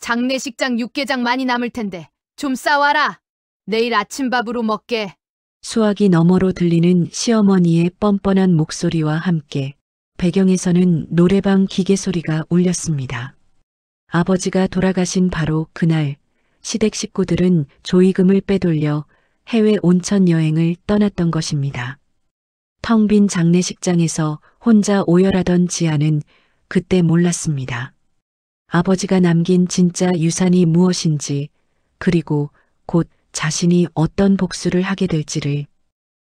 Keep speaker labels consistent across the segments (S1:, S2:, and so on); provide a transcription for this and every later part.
S1: 장례식장 육개장 많이 남을 텐데 좀 싸와라. 내일 아침밥으로 먹게.
S2: 수화기 너머로 들리는 시어머니의 뻔뻔한 목소리와 함께 배경에서는 노래방 기계 소리가 울렸습니다. 아버지가 돌아가신 바로 그날 시댁 식구들은 조의금을 빼돌려 해외 온천 여행을 떠났던 것입니다. 텅 빈 장례식장에서 혼자 오열하던 지아는 그때 몰랐습니다. 아버지가 남긴 진짜 유산이 무엇인지, 그리고 곧 자신이 어떤 복수를 하게 될지를.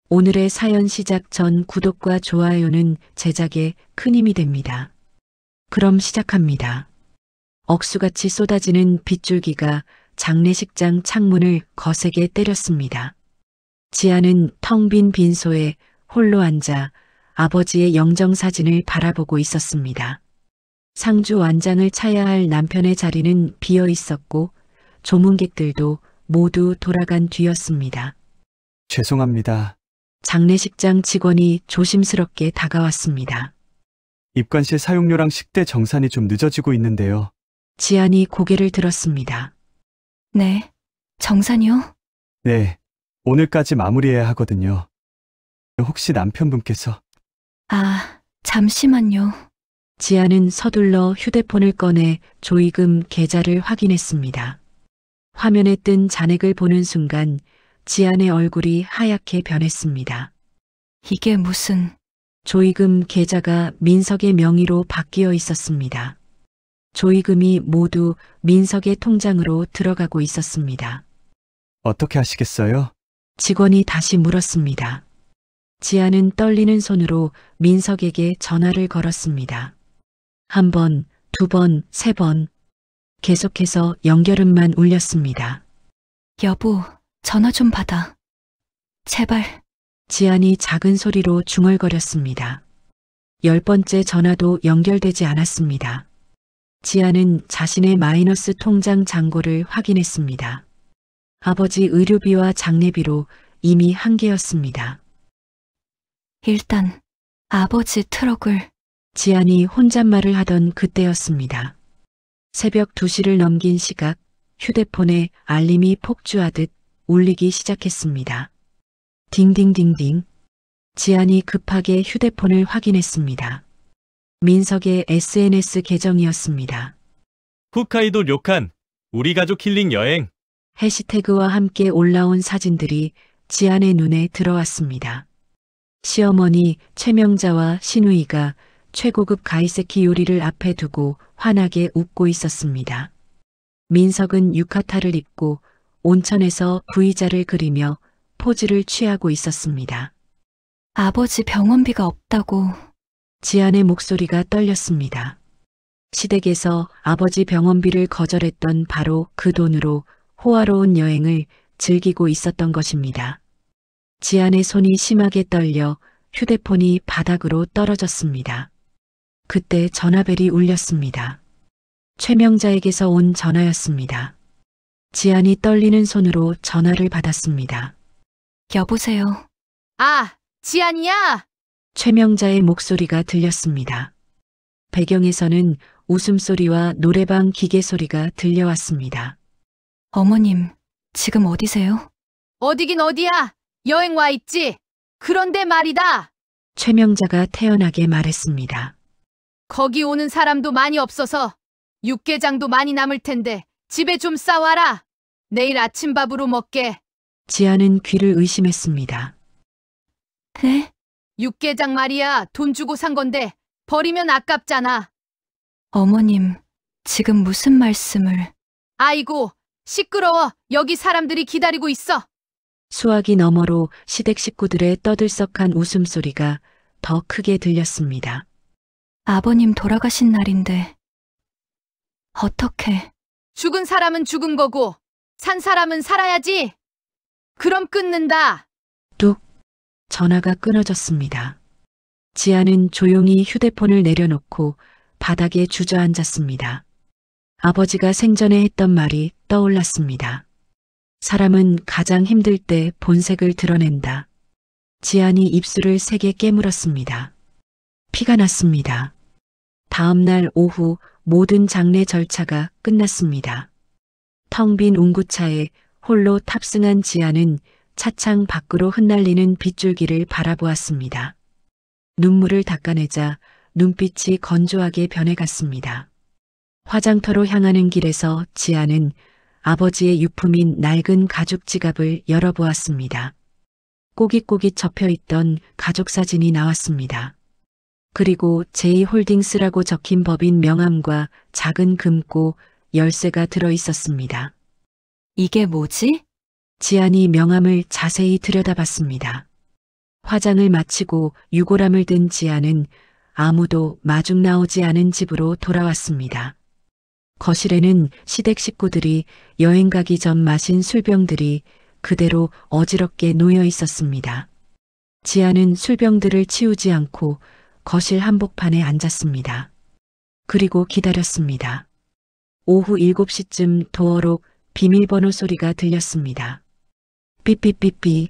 S2: 오늘의 사연 시작 전 구독과 좋아요는 제작에 큰 힘이 됩니다. 그럼 시작합니다. 억수같이 쏟아지는 빗줄기가 장례식장 창문을 거세게 때렸습니다. 지아는 텅 빈 빈소에 홀로 앉아 아버지의 영정사진을 바라보고 있었습니다. 상주 완장을 차야 할 남편의 자리는 비어 있었고 조문객들도 모두 돌아간 뒤였습니다.
S3: 죄송합니다.
S2: 장례식장 직원이 조심스럽게 다가왔습니다.
S3: 입관실 사용료랑 식대 정산이 좀 늦어지고 있는데요.
S2: 지안이 고개를 들었습니다.
S4: 네, 정산이요?
S3: 네, 오늘까지 마무리해야 하거든요. 혹시 남편분께서?
S4: 아, 잠시만요.
S2: 지안은 서둘러 휴대폰을 꺼내 조의금 계좌를 확인했습니다. 화면에 뜬 잔액을 보는 순간 지안의 얼굴이 하얗게 변했습니다.
S4: 이게 무슨...
S2: 조의금 계좌가 민석의 명의로 바뀌어 있었습니다. 조의금이 모두 민석의 통장으로 들어가고 있었습니다.
S3: 어떻게 하시겠어요?
S2: 직원이 다시 물었습니다. 지아는 떨리는 손으로 민석에게 전화를 걸었습니다. 한 번, 두 번, 세 번. 계속해서 연결음만 울렸습니다.
S4: 여보, 전화 좀 받아. 제발.
S2: 지안이 작은 소리로 중얼거렸습니다. 10번째 전화도 연결되지 않았습니다. 지안은 자신의 마이너스 통장 잔고를 확인했습니다. 아버지 의료비와 장례비로 이미 한계였습니다.
S4: 일단 아버지 트럭을...
S2: 지안이 혼잣말을 하던 그때였습니다. 새벽 2시를 넘긴 시각, 휴대폰에 알림이 폭주하듯 울리기 시작했습니다. 딩딩딩딩. 지안이 급하게 휴대폰을 확인했습니다. 민석의 SNS 계정이었습니다.
S5: 홋카이도 료칸, 우리 가족 힐링 여행.
S2: 해시태그와 함께 올라온 사진들이 지안의 눈에 들어왔습니다. 시어머니 최명자와 시누이가 최고급 가이세키 요리를 앞에 두고 환하게 웃고 있었습니다. 민석은 유카타를 입고 온천에서 V자를 그리며 포즈를 취하고 있었습니다.
S4: 아버지 병원비가 없다고...
S2: 지안의 목소리가 떨렸습니다. 시댁에서 아버지 병원비를 거절했던 바로 그 돈으로 호화로운 여행을 즐기고 있었던 것입니다. 지안의 손이 심하게 떨려 휴대폰이 바닥으로 떨어졌습니다. 그때 전화벨이 울렸습니다. 최명자에게서 온 전화였습니다. 지안이 떨리는 손으로 전화를 받았습니다.
S4: 여보세요.
S1: 아, 지안이야.
S2: 최명자의 목소리가 들렸습니다. 배경에서는 웃음소리와 노래방 기계 소리가 들려왔습니다.
S4: 어머님, 지금 어디세요?
S1: 어디긴 어디야. 여행 와 있지. 그런데 말이다.
S2: 최명자가 태연하게 말했습니다.
S1: 거기 오는 사람도 많이 없어서 육개장도 많이 남을 텐데 집에 좀 싸와라. 내일 아침밥으로 먹게.
S2: 지아는 귀를 의심했습니다.
S4: 네?
S1: 육개장 말이야. 돈 주고 산 건데 버리면 아깝잖아.
S4: 어머님, 지금 무슨 말씀을...
S1: 아이고, 시끄러워. 여기 사람들이 기다리고 있어.
S2: 수화기 너머로 시댁 식구들의 떠들썩한 웃음소리가 더 크게 들렸습니다.
S4: 아버님 돌아가신 날인데... 어떻게...
S1: 죽은 사람은 죽은 거고 산 사람은 살아야지. 그럼 끊는다.
S2: 뚝. 전화가 끊어졌습니다. 지아는 조용히 휴대폰을 내려놓고 바닥에 주저앉았습니다. 아버지가 생전에 했던 말이 떠올랐습니다. 사람은 가장 힘들 때 본색을 드러낸다. 지안이 입술을 세게 깨물었습니다. 피가 났습니다. 다음 날 오후 모든 장례 절차가 끝났습니다. 텅 빈 운구차에 홀로 탑승한 지아는 차창 밖으로 흩날리는 빗줄기를 바라보았습니다. 눈물을 닦아내자 눈빛이 건조하게 변해갔습니다. 화장터로 향하는 길에서 지아는 아버지의 유품인 낡은 가죽 지갑을 열어보았습니다. 꼬깃꼬깃 접혀있던 가족사진이 나왔습니다. 그리고 J홀딩스라고 적힌 법인 명함과 작은 금고 열쇠가 들어있었습니다.
S4: 이게 뭐지?
S2: 지안이 명함을 자세히 들여다봤습니다. 화장을 마치고 유골함을 든 지안은 아무도 마중 나오지 않은 집으로 돌아왔습니다. 거실에는 시댁 식구들이 여행 가기 전 마신 술병들이 그대로 어지럽게 놓여 있었습니다. 지아는 술병들을 치우지 않고 거실 한복판에 앉았습니다. 그리고 기다렸습니다. 오후 7시쯤 도어록 비밀번호 소리가 들렸습니다. 삐삐삐삐.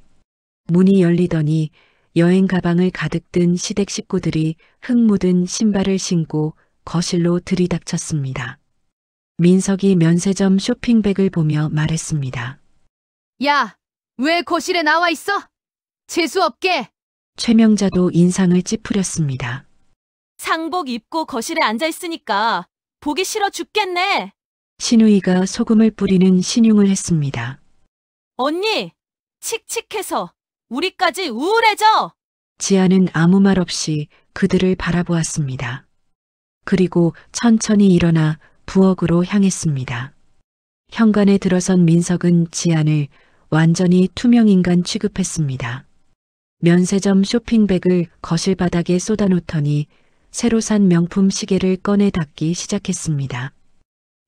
S2: 문이 열리더니 여행 가방을 가득 든 시댁 식구들이 흙 묻은 신발을 신고 거실로 들이닥쳤습니다. 민석이 면세점 쇼핑백을 보며 말했습니다.
S1: 야, 왜 거실에 나와 있어? 재수없게.
S2: 최명자도 인상을 찌푸렸습니다.
S6: 상복 입고 거실에 앉아 있으니까 보기 싫어 죽겠네.
S2: 신우이가 소금을 뿌리는 신용을 했습니다.
S6: 언니, 칙칙해서 우리까지 우울해져.
S2: 지아는 아무 말 없이 그들을 바라보았습니다. 그리고 천천히 일어나 부엌으로 향했습니다. 현관에 들어선 민석은 지안을 완전히 투명인간 취급했습니다. 면세점 쇼핑백을 거실 바닥에 쏟아놓더니 새로 산 명품 시계를 꺼내 닦기 시작했습니다.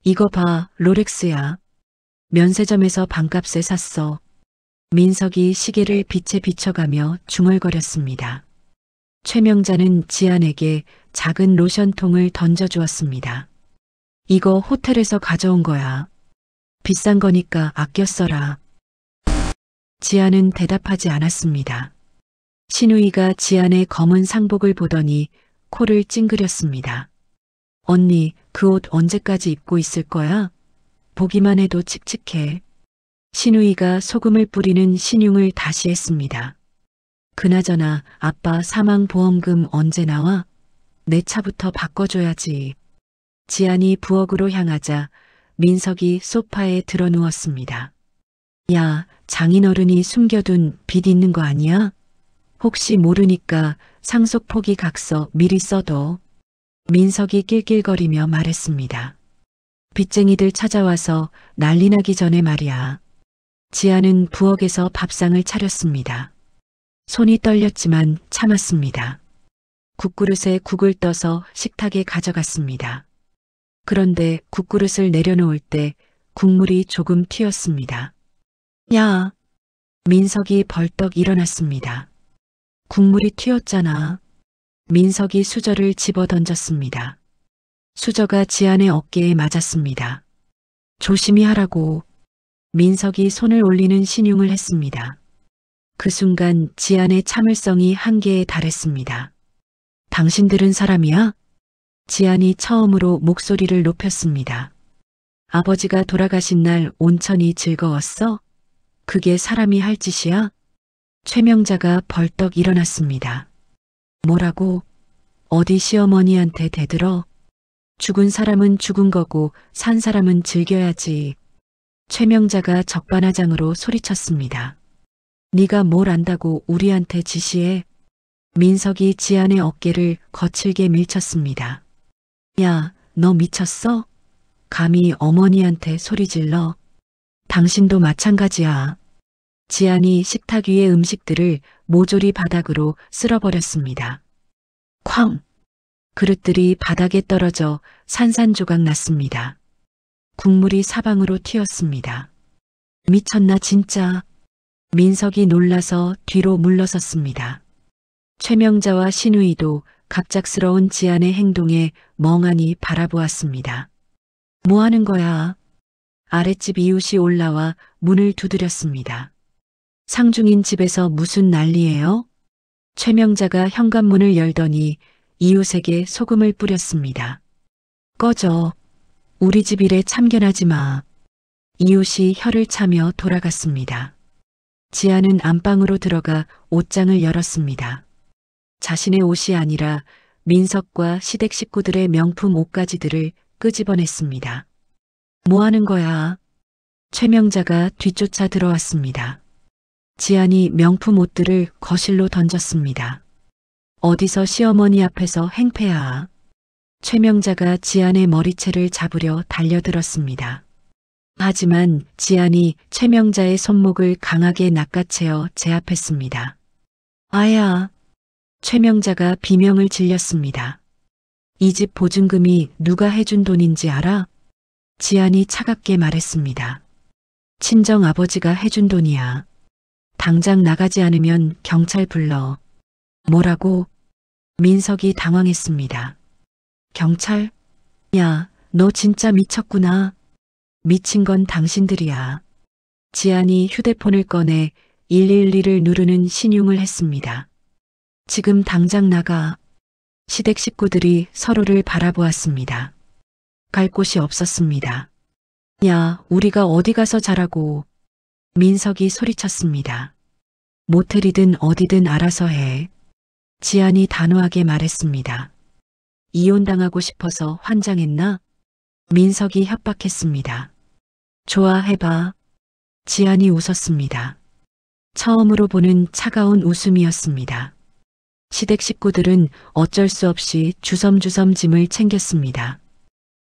S2: 이거 봐, 롤렉스야. 면세점에서 반값에 샀어. 민석이 시계를 빛에 비춰가며 중얼거렸습니다. 최명자는 지안에게 작은 로션통을 던져주었습니다. 이거 호텔에서 가져온 거야. 비싼 거니까 아껴 써라. 지안은 대답하지 않았습니다. 신우이가 지안의 검은 상복을 보더니 코를 찡그렸습니다. 언니, 그 옷 언제까지 입고 있을 거야? 보기만 해도 칙칙해. 신우이가 소금을 뿌리는 신용을 다시 했습니다. 그나저나 아빠 사망보험금 언제 나와? 내 차부터 바꿔줘야지. 지안이 부엌으로 향하자 민석이 소파에 드러누웠습니다. 야, 장인어른이 숨겨둔 빚 있는 거 아니야? 혹시 모르니까 상속 포기 각서 미리 써둬. 민석이 낄낄거리며 말했습니다. 빚쟁이들 찾아와서 난리 나기 전에 말이야. 지아는 부엌에서 밥상을 차렸습니다. 손이 떨렸지만 참았습니다. 국그릇에 국을 떠서 식탁에 가져갔습니다. 그런데 국그릇을 내려놓을 때 국물이 조금 튀었습니다. 야! 민석이 벌떡 일어났습니다. 국물이 튀었잖아. 민석이 수저를 집어 던졌습니다. 수저가 지안의 어깨에 맞았습니다. 조심히 하라고. 민석이 손을 올리는 신용을 했습니다. 그 순간 지안의 참을성이 한계에 달했습니다. 당신들은 사람이야? 지안이 처음으로 목소리를 높였습니다. 아버지가 돌아가신 날 온천이 즐거웠어? 그게 사람이 할 짓이야? 최명자가 벌떡 일어났습니다. 뭐라고? 어디 시어머니한테 대들어? 죽은 사람은 죽은 거고 산 사람은 즐겨야지. 최명자가 적반하장으로 소리쳤습니다. 네가 뭘 안다고 우리한테 지시해? 민석이 지안의 어깨를 거칠게 밀쳤습니다. 야, 너 미쳤어? 감히 어머니한테 소리질러? 당신도 마찬가지야. 지안이 식탁 위의 음식들을 모조리 바닥으로 쓸어버렸습니다. 쾅! 그릇들이 바닥에 떨어져 산산조각 났습니다. 국물이 사방으로 튀었습니다. 미쳤나 진짜. 민석이 놀라서 뒤로 물러섰습니다. 최명자와 신우이도 갑작스러운 지안의 행동에 멍하니 바라보았습니다. 뭐 하는 거야? 아랫집 이웃이 올라와 문을 두드렸습니다. 상중인 집에서 무슨 난리예요? 최명자가 현관문을 열더니 이웃에게 소금을 뿌렸습니다. 꺼져. 우리 집 일에 참견하지 마. 이웃이 혀를 차며 돌아갔습니다. 지아는 안방으로 들어가 옷장을 열었습니다. 자신의 옷이 아니라 민석과 시댁 식구들의 명품 옷가지들을 끄집어냈습니다. 뭐 하는 거야? 최명자가 뒤쫓아 들어왔습니다. 지안이 명품 옷들을 거실로 던졌습니다. 어디서 시어머니 앞에서 행패야. 최명자가 지안의 머리채를 잡으려 달려들었습니다. 하지만 지안이 최명자의 손목을 강하게 낚아채어 제압했습니다. 아야. 최명자가 비명을 질렸습니다. 이 집 보증금이 누가 해준 돈인지 알아? 지안이 차갑게 말했습니다. 친정 아버지가 해준 돈이야. 당장 나가지 않으면 경찰 불러. 뭐라고? 민석이 당황했습니다. 경찰? 야, 너 진짜 미쳤구나. 미친 건 당신들이야. 지안이 휴대폰을 꺼내 112를 누르는 신용을 했습니다. 지금 당장 나가. 시댁 식구들이 서로를 바라보았습니다. 갈 곳이 없었습니다. 야, 우리가 어디 가서 자라고. 민석이 소리쳤습니다. 모텔이든 어디든 알아서 해. 지안이 단호하게 말했습니다. 이혼당하고 싶어서 환장했나? 민석이 협박했습니다. 좋아해봐. 지안이 웃었습니다. 처음으로 보는 차가운 웃음이었습니다. 시댁 식구들은 어쩔 수 없이 주섬주섬 짐을 챙겼습니다.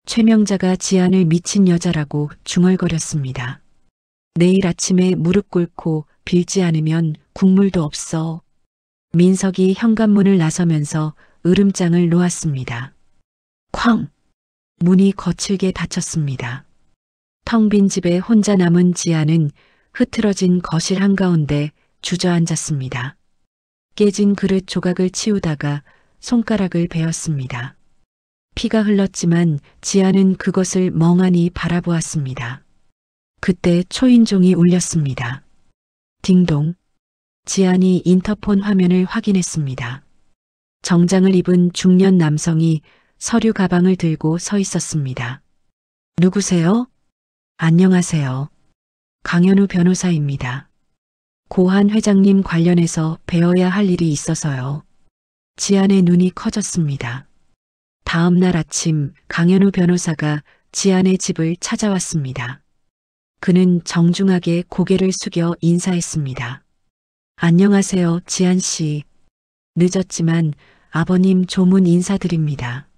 S2: 최명자가 지안을 미친 여자라고 중얼거렸습니다. 내일 아침에 무릎 꿇고 빌지 않으면 국물도 없어. 민석이 현관문을 나서면서 으름장을 놓았습니다. 쾅! 문이 거칠게 닫혔습니다. 텅 빈 집에 혼자 남은 지안은 흐트러진 거실 한가운데 주저앉았습니다. 깨진 그릇 조각을 치우다가 손가락을 베었습니다. 피가 흘렀지만 지안은 그것을 멍하니 바라보았습니다. 그때 초인종이 울렸습니다. 딩동. 지안이 인터폰 화면을 확인했습니다. 정장을 입은 중년 남성이 서류 가방을 들고 서 있었습니다. 누구세요? 안녕하세요. 강현우 변호사입니다. 고한 회장님 관련해서 배워야 할 일이 있어서요. 지안의 눈이 커졌습니다. 다음 날 아침 강현우 변호사가 지안의 집을 찾아왔습니다. 그는 정중하게 고개를 숙여 인사했습니다. 안녕하세요, 지안 씨. 늦었지만 아버님 조문 인사드립니다.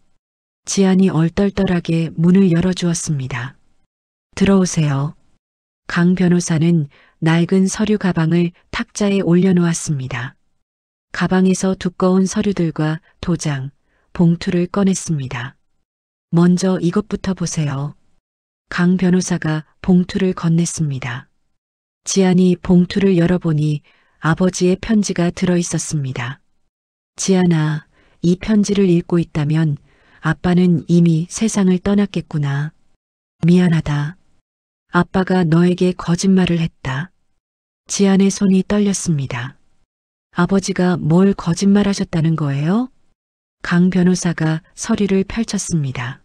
S2: 지안이 얼떨떨하게 문을 열어주었습니다. 들어오세요. 강 변호사는 낡은 서류 가방을 탁자에 올려놓았습니다. 가방에서 두꺼운 서류들과 도장, 봉투를 꺼냈습니다. 먼저 이것부터 보세요. 강 변호사가 봉투를 건넸습니다. 지안이 봉투를 열어보니 아버지의 편지가 들어있었습니다. 지안아, 이 편지를 읽고 있다면 아빠는 이미 세상을 떠났겠구나. 미안하다. 아빠가 너에게 거짓말을 했다. 지안의 손이 떨렸습니다. 아버지가 뭘 거짓말하셨다는 거예요? 강 변호사가 서류를 펼쳤습니다.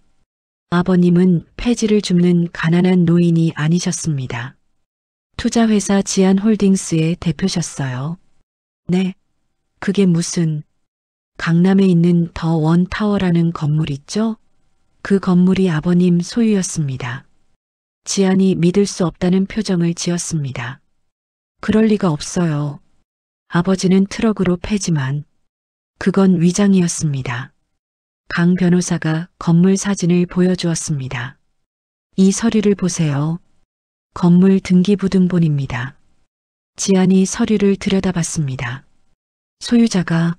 S2: 아버님은 폐지를 줍는 가난한 노인이 아니셨습니다. 투자회사 지안홀딩스의 대표셨어요. 네, 그게 무슨... 강남에 있는 더 원타워라는 건물 있죠? 그 건물이 아버님 소유였습니다. 지안이 믿을 수 없다는 표정을 지었습니다. 그럴 리가 없어요. 아버지는 트럭으로 패지만 그건 위장이었습니다. 강 변호사가 건물 사진을 보여주었습니다. 이 서류를 보세요. 건물 등기부등본입니다. 지안이 서류를 들여다봤습니다. 소유자가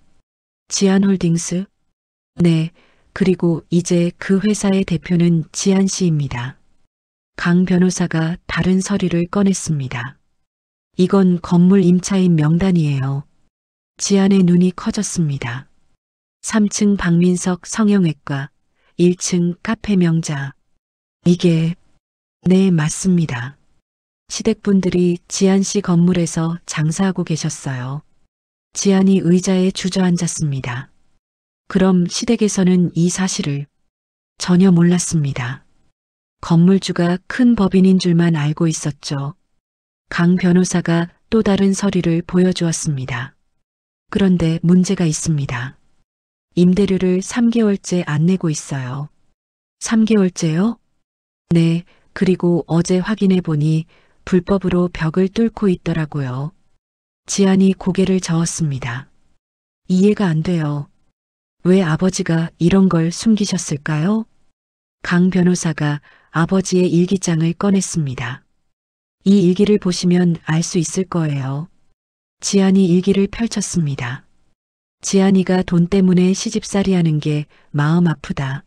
S2: 지안홀딩스? 네, 그리고 이제 그 회사의 대표는 지안 씨입니다. 강 변호사가 다른 서류를 꺼냈습니다. 이건 건물 임차인 명단이에요. 지안의 눈이 커졌습니다. 3층 박민석 성형외과, 1층 카페 명자. 이게... 네, 맞습니다. 시댁분들이 지안 씨 건물에서 장사하고 계셨어요. 지안이 의자에 주저앉았습니다. 그럼 시댁에서는 이 사실을... 전혀 몰랐습니다. 건물주가 큰 법인인 줄만 알고 있었죠. 강 변호사가 또 다른 서류를 보여주었습니다. 그런데 문제가 있습니다. 임대료를 3개월째 안 내고 있어요. 3개월째요? 네, 그리고 어제 확인해 보니 불법으로 벽을 뚫고 있더라고요. 지안이 고개를 저었습니다. 이해가 안 돼요. 왜 아버지가 이런 걸 숨기셨을까요? 강 변호사가 아버지의 일기장을 꺼냈습니다. 이 일기를 보시면 알 수 있을 거예요. 지안이 일기를 펼쳤습니다. 지안이가 돈 때문에 시집살이 하는 게 마음 아프다.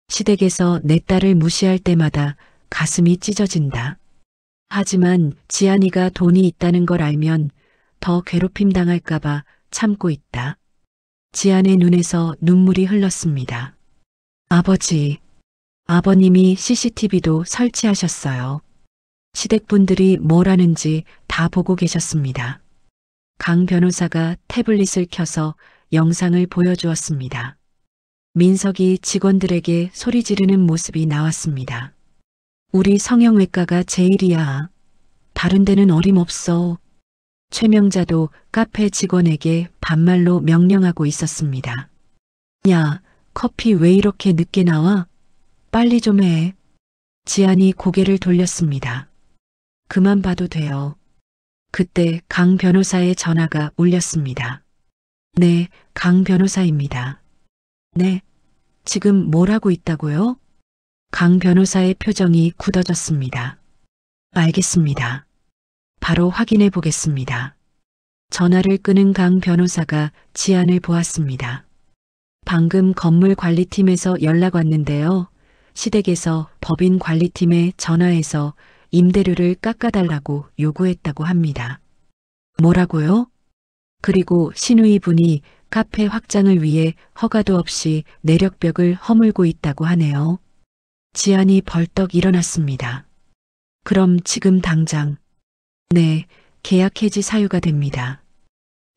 S2: 시댁에서 내 딸을 무시할 때마다 가슴이 찢어진다. 하지만 지안이가 돈이 있다는 걸 알면 더 괴롭힘 당할까봐 참고 있다. 지안의 눈에서 눈물이 흘렀습니다. 아버지, 아버님이 CCTV도 설치하셨어요. 시댁분들이 뭘 하는지 다 보고 계셨습니다. 강 변호사가 태블릿을 켜서 영상을 보여주었습니다. 민석이 직원들에게 소리 지르는 모습이 나왔습니다. 우리 성형외과가 제일이야. 다른 데는 어림없어. 최명자도 카페 직원에게 반말로 명령하고 있었습니다. 야, 커피 왜 이렇게 늦게 나와? 빨리 좀 해. 지안이 고개를 돌렸습니다. 그만 봐도 돼요. 그때 강 변호사의 전화가 울렸습니다. 네, 강 변호사입니다. 네, 지금 뭘 하고 있다고요? 강 변호사의 표정이 굳어졌습니다. 알겠습니다. 바로 확인해 보겠습니다. 전화를 끊은 강 변호사가 지안을 보았습니다. 방금 건물 관리팀에서 연락 왔는데요. 시댁에서 법인 관리팀에 전화해서 임대료를 깎아달라고 요구했다고 합니다. 뭐라고요? 그리고 신우이 분이 카페 확장을 위해 허가도 없이 내력벽을 허물고 있다고 하네요. 지안이 벌떡 일어났습니다. 그럼 지금 당장. 네, 계약 해지 사유가 됩니다.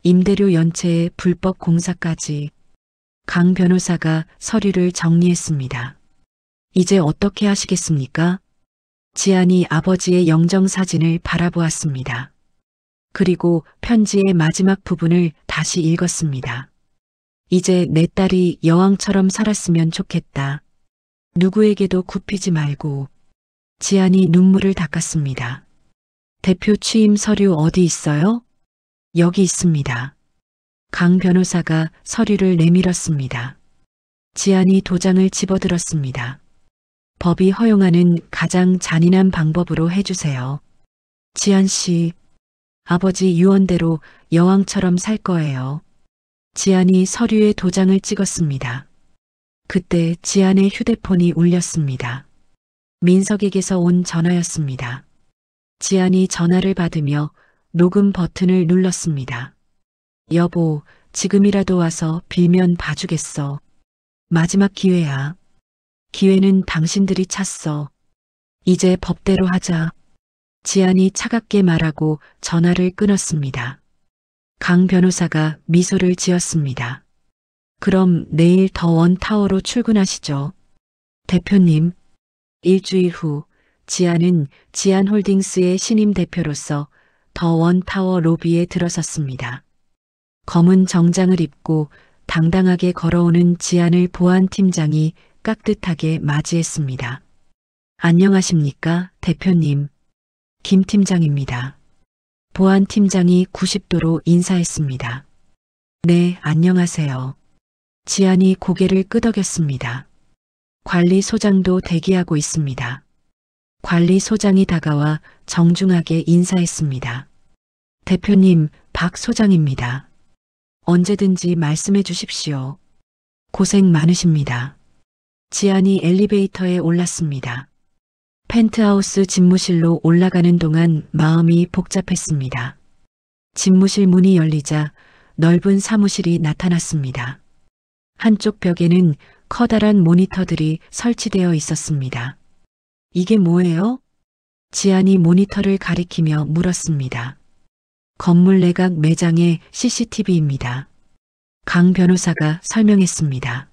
S2: 임대료 연체에 불법 공사까지. 강 변호사가 서류를 정리했습니다. 이제 어떻게 하시겠습니까? 지안이 아버지의 영정사진을 바라보았습니다. 그리고 편지의 마지막 부분을 다시 읽었습니다. 이제 내 딸이 여왕처럼 살았으면 좋겠다. 누구에게도 굽히지 말고. 지안이 눈물을 닦았습니다. 대표 취임 서류 어디 있어요? 여기 있습니다. 강 변호사가 서류를 내밀었습니다. 지안이 도장을 집어들었습니다. 법이 허용하는 가장 잔인한 방법으로 해주세요. 지안 씨, 아버지 유언대로 여왕처럼 살 거예요. 지안이 서류에 도장을 찍었습니다. 그때 지안의 휴대폰이 울렸습니다. 민석에게서 온 전화였습니다. 지안이 전화를 받으며 녹음 버튼을 눌렀습니다. 여보, 지금이라도 와서 빌면 봐주겠어. 마지막 기회야. 기회는 당신들이 찼어. 이제 법대로 하자. 지안이 차갑게 말하고 전화를 끊었습니다. 강 변호사가 미소를 지었습니다. 그럼 내일 더원타워로 출근하시죠. 대표님. 일주일 후 지안은 지안홀딩스의 신임 대표로서 더원타워 로비에 들어섰습니다. 검은 정장을 입고 당당하게 걸어오는 지안을 보안팀장이 깍듯하게 맞이했습니다. 안녕하십니까, 대표님. 김 팀장입니다. 보안팀장이 90도로 인사했습니다. 네, 안녕하세요. 지안이 고개를 끄덕였습니다. 관리소장도 대기하고 있습니다. 관리소장이 다가와 정중하게 인사했습니다. 대표님, 박 소장입니다. 언제든지 말씀해 주십시오. 고생 많으십니다. 지안이 엘리베이터에 올랐습니다. 펜트하우스 집무실로 올라가는 동안 마음이 복잡했습니다. 집무실 문이 열리자 넓은 사무실이 나타났습니다. 한쪽 벽에는 커다란 모니터들이 설치되어 있었습니다. 이게 뭐예요? 지안이 모니터를 가리키며 물었습니다. 건물 내각 매장의 CCTV입니다. 강 변호사가 설명했습니다.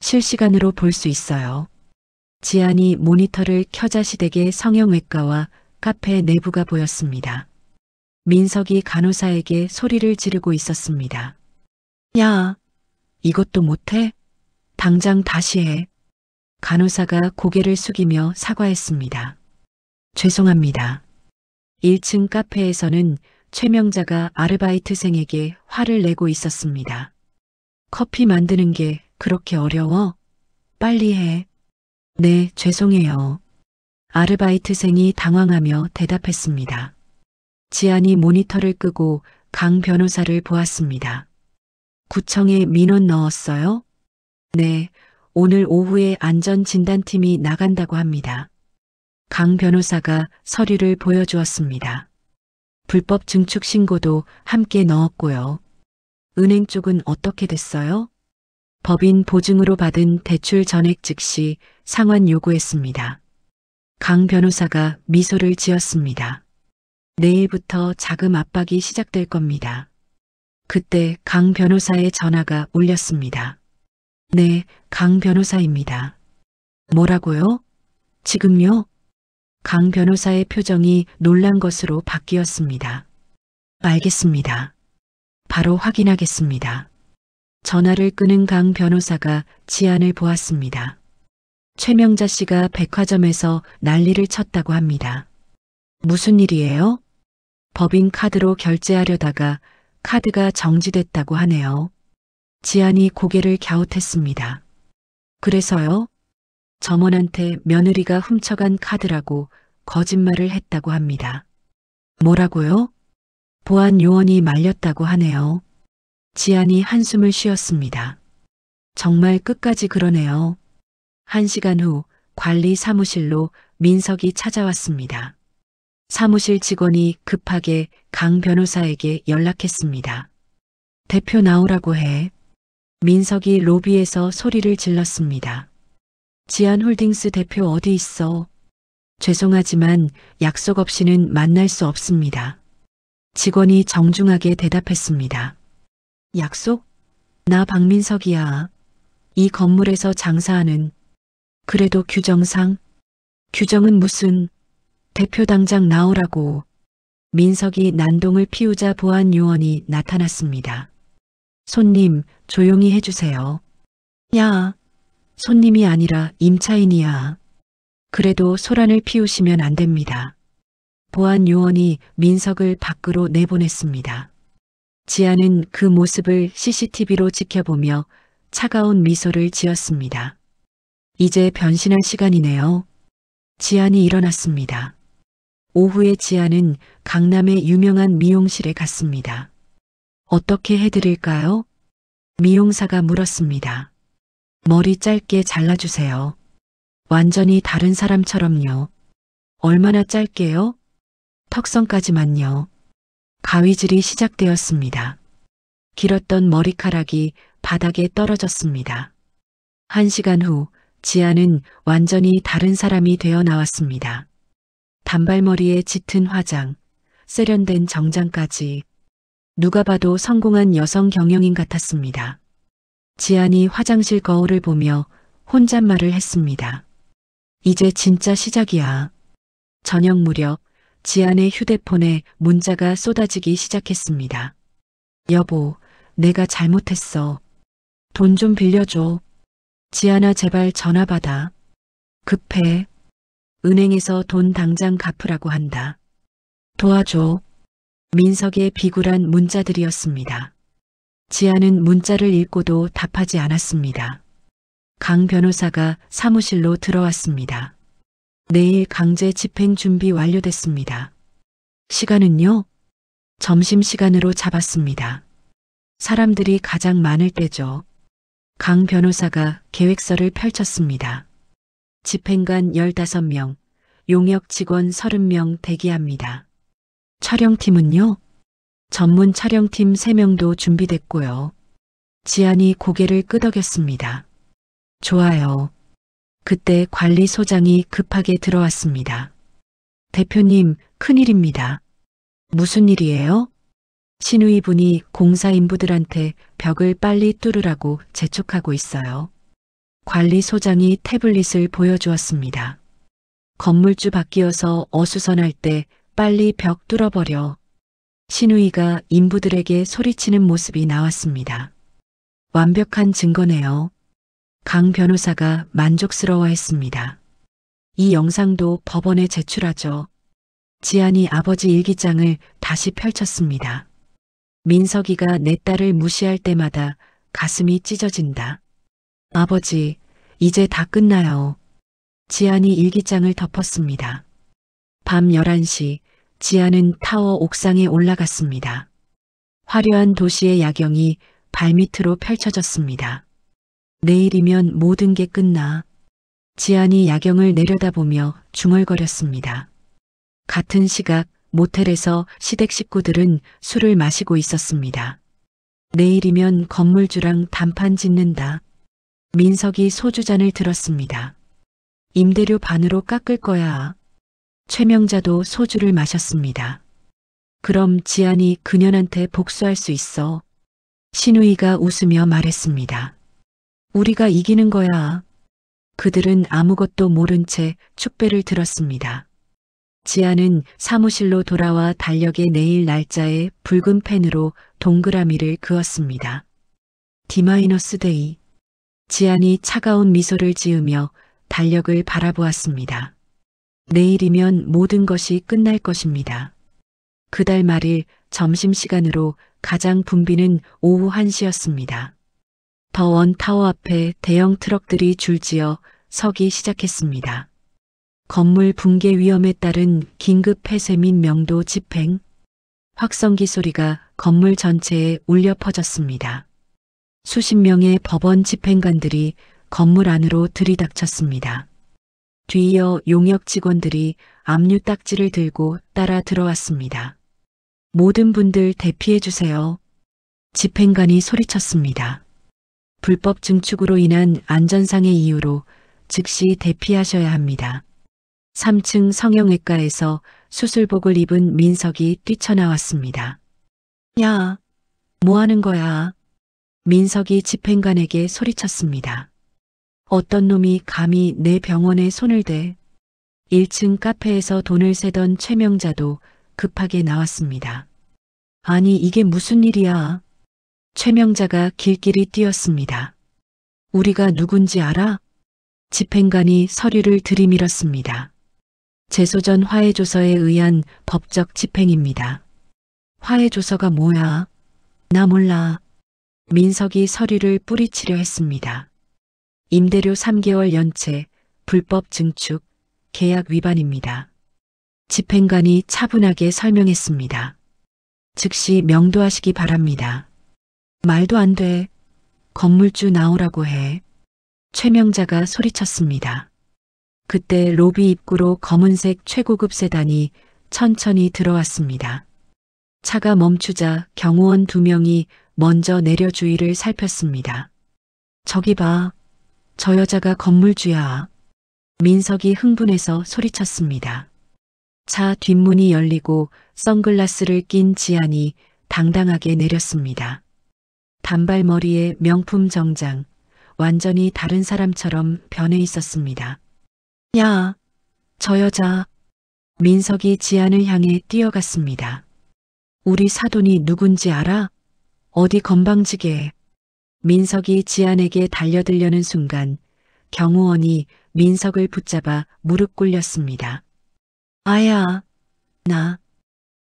S2: 실시간으로 볼 수 있어요. 지안이 모니터를 켜자 시댁의 성형외과와 카페 내부가 보였습니다. 민석이 간호사에게 소리를 지르고 있었습니다. 야, 이것도 못해? 당장 다시 해. 간호사가 고개를 숙이며 사과했습니다. 죄송합니다. 1층 카페에서는 최명자가 아르바이트생에게 화를 내고 있었습니다. 커피 만드는 게 그렇게 어려워? 빨리 해. 네, 죄송해요. 아르바이트생이 당황하며 대답했습니다. 지안이 모니터를 끄고 강 변호사를 보았습니다. 구청에 민원 넣었어요? 네, 오늘 오후에 안전진단팀이 나간다고 합니다. 강 변호사가 서류를 보여주었습니다. 불법 증축 신고도 함께 넣었고요. 은행 쪽은 어떻게 됐어요? 법인 보증으로 받은 대출 전액 즉시 상환 요구했습니다. 강 변호사가 미소를 지었습니다. 내일부터 자금 압박이 시작될 겁니다. 그때 강 변호사의 전화가 울렸습니다. 네, 강 변호사입니다. 뭐라고요? 지금요? 강 변호사의 표정이 놀란 것으로 바뀌었습니다. 알겠습니다. 바로 확인하겠습니다. 전화를 끄는 강 변호사가 지안을 보았습니다. 최명자 씨가 백화점에서 난리를 쳤다고 합니다. 무슨 일이에요? 법인 카드로 결제하려다가 카드가 정지됐다고 하네요. 지안이 고개를 갸웃했습니다. 그래서요? 점원한테 며느리가 훔쳐간 카드라고 거짓말을 했다고 합니다. 뭐라고요? 보안 요원이 말렸다고 하네요. 지안이 한숨을 쉬었습니다. 정말 끝까지 그러네요. 1시간 후 관리 사무실로 민석이 찾아왔습니다. 사무실 직원이 급하게 강 변호사에게 연락했습니다. 대표 나오라고 해. 민석이 로비에서 소리를 질렀습니다. 지안홀딩스 대표 어디 있어? 죄송하지만 약속 없이는 만날 수 없습니다. 직원이 정중하게 대답했습니다. 약속? 나 박민석이야. 이 건물에서 장사하는. 그래도 규정상? 규정은 무슨? 대표 당장 나오라고. 민석이 난동을 피우자 보안 요원이 나타났습니다. 손님, 조용히 해주세요. 야, 손님이 아니라 임차인이야. 그래도 소란을 피우시면 안 됩니다. 보안 요원이 민석을 밖으로 내보냈습니다. 지안은 그 모습을 CCTV로 지켜보며 차가운 미소를 지었습니다. 이제 변신할 시간이네요. 지안이 일어났습니다. 오후에 지안은 강남의 유명한 미용실에 갔습니다. 어떻게 해드릴까요? 미용사가 물었습니다. 머리 짧게 잘라주세요. 완전히 다른 사람처럼요. 얼마나 짧게요? 턱선까지만요. 가위질이 시작되었습니다. 길었던 머리카락이 바닥에 떨어졌습니다. 1시간 후 지안은 완전히 다른 사람이 되어 나왔습니다. 단발머리에 짙은 화장, 세련된 정장까지 누가 봐도 성공한 여성 경영인 같았습니다. 지안이 화장실 거울을 보며 혼잣말을 했습니다. 이제 진짜 시작이야. 저녁 무렵 지안의 휴대폰에 문자가 쏟아지기 시작했습니다. 여보, 내가 잘못했어. 돈 좀 빌려줘. 지안아 제발 전화 받아. 급해. 은행에서 돈 당장 갚으라고 한다. 도와줘. 민석의 비굴한 문자들이었습니다. 지안은 문자를 읽고도 답하지 않았습니다. 강 변호사가 사무실로 들어왔습니다. 내일 강제 집행 준비 완료됐습니다. 시간은요? 점심시간으로 잡았습니다. 사람들이 가장 많을 때죠. 강 변호사가 계획서를 펼쳤습니다. 집행관 15명, 용역 직원 30명 대기합니다. 촬영팀은요? 전문 촬영팀 3명도 준비됐고요. 지안이 고개를 끄덕였습니다. 좋아요. 그때 관리소장이 급하게 들어왔습니다. 대표님, 큰일입니다. 무슨 일이에요? 신우이분이 공사 인부들한테 벽을 빨리 뚫으라고 재촉하고 있어요. 관리소장이 태블릿을 보여주었습니다. 건물주 바뀌어서 어수선할 때 빨리 벽 뚫어버려. 신우이가 인부들에게 소리치는 모습이 나왔습니다. 완벽한 증거네요. 강 변호사가 만족스러워했습니다. 이 영상도 법원에 제출하죠. 지안이 아버지 일기장을 다시 펼쳤습니다. 민석이가 내 딸을 무시할 때마다 가슴이 찢어진다. 아버지, 이제 다 끝나요. 지안이 일기장을 덮었습니다. 밤 11시, 지안은 타워 옥상에 올라갔습니다. 화려한 도시의 야경이 발밑으로 펼쳐졌습니다. 내일이면 모든 게 끝나. 지안이 야경을 내려다보며 중얼거렸습니다. 같은 시각 모텔에서 시댁 식구들은 술을 마시고 있었습니다. 내일이면 건물주랑 단판 짓는다. 민석이 소주잔을 들었습니다. 임대료 반으로 깎을 거야. 최명자도 소주를 마셨습니다. 그럼 지안이 그년한테 복수할 수 있어. 신우이가 웃으며 말했습니다. 우리가 이기는 거야. 그들은 아무것도 모른 채 축배를 들었습니다. 지안은 사무실로 돌아와 달력의 내일 날짜에 붉은 펜으로 동그라미를 그었습니다. D-데이. 지안이 차가운 미소를 지으며 달력을 바라보았습니다. 내일이면 모든 것이 끝날 것입니다. 그달 말일 점심시간으로 가장 붐비는 오후 1시였습니다. 더원 타워 앞에 대형 트럭들이 줄지어 서기 시작했습니다. 건물 붕괴 위험에 따른 긴급 폐쇄 및 명도 집행. 확성기 소리가 건물 전체에 울려 퍼졌습니다. 수십 명의 법원 집행관들이 건물 안으로 들이닥쳤습니다. 뒤이어 용역 직원들이 압류 딱지를 들고 따라 들어왔습니다. 모든 분들 대피해 주세요. 집행관이 소리쳤습니다. 불법 증축으로 인한 안전상의 이유로 즉시 대피하셔야 합니다. 3층 성형외과에서 수술복을 입은 민석이 뛰쳐나왔습니다. 야, 뭐 하는 거야? 민석이 집행관에게 소리쳤습니다. 어떤 놈이 감히 내 병원에 손을 대. 1층 카페에서 돈을 세던 최명자도 급하게 나왔습니다. 아니, 이게 무슨 일이야? 최명자가 길길이 뛰었습니다. 우리가 누군지 알아? 집행관이 서류를 들이밀었습니다. 재소전 화해조서에 의한 법적 집행입니다. 화해조서가 뭐야? 나 몰라. 민석이 서류를 뿌리치려 했습니다. 임대료 3개월 연체, 불법 증축, 계약 위반입니다. 집행관이 차분하게 설명했습니다. 즉시 명도하시기 바랍니다. 말도 안 돼. 건물주 나오라고 해. 최명자가 소리쳤습니다. 그때 로비 입구로 검은색 최고급 세단이 천천히 들어왔습니다. 차가 멈추자 경호원 2명이 먼저 내려 주위를 살폈습니다. 저기 봐. 저 여자가 건물주야. 민석이 흥분해서 소리쳤습니다. 차 뒷문이 열리고 선글라스를 낀 지안이 당당하게 내렸습니다. 단발머리에 명품 정장, 완전히 다른 사람처럼 변해 있었습니다. 야, 저 여자. 민석이 지안을 향해 뛰어갔습니다. 우리 사돈이 누군지 알아? 어디 건방지게. 민석이 지안에게 달려들려는 순간 경호원이 민석을 붙잡아 무릎 꿇렸습니다. 아야, 나.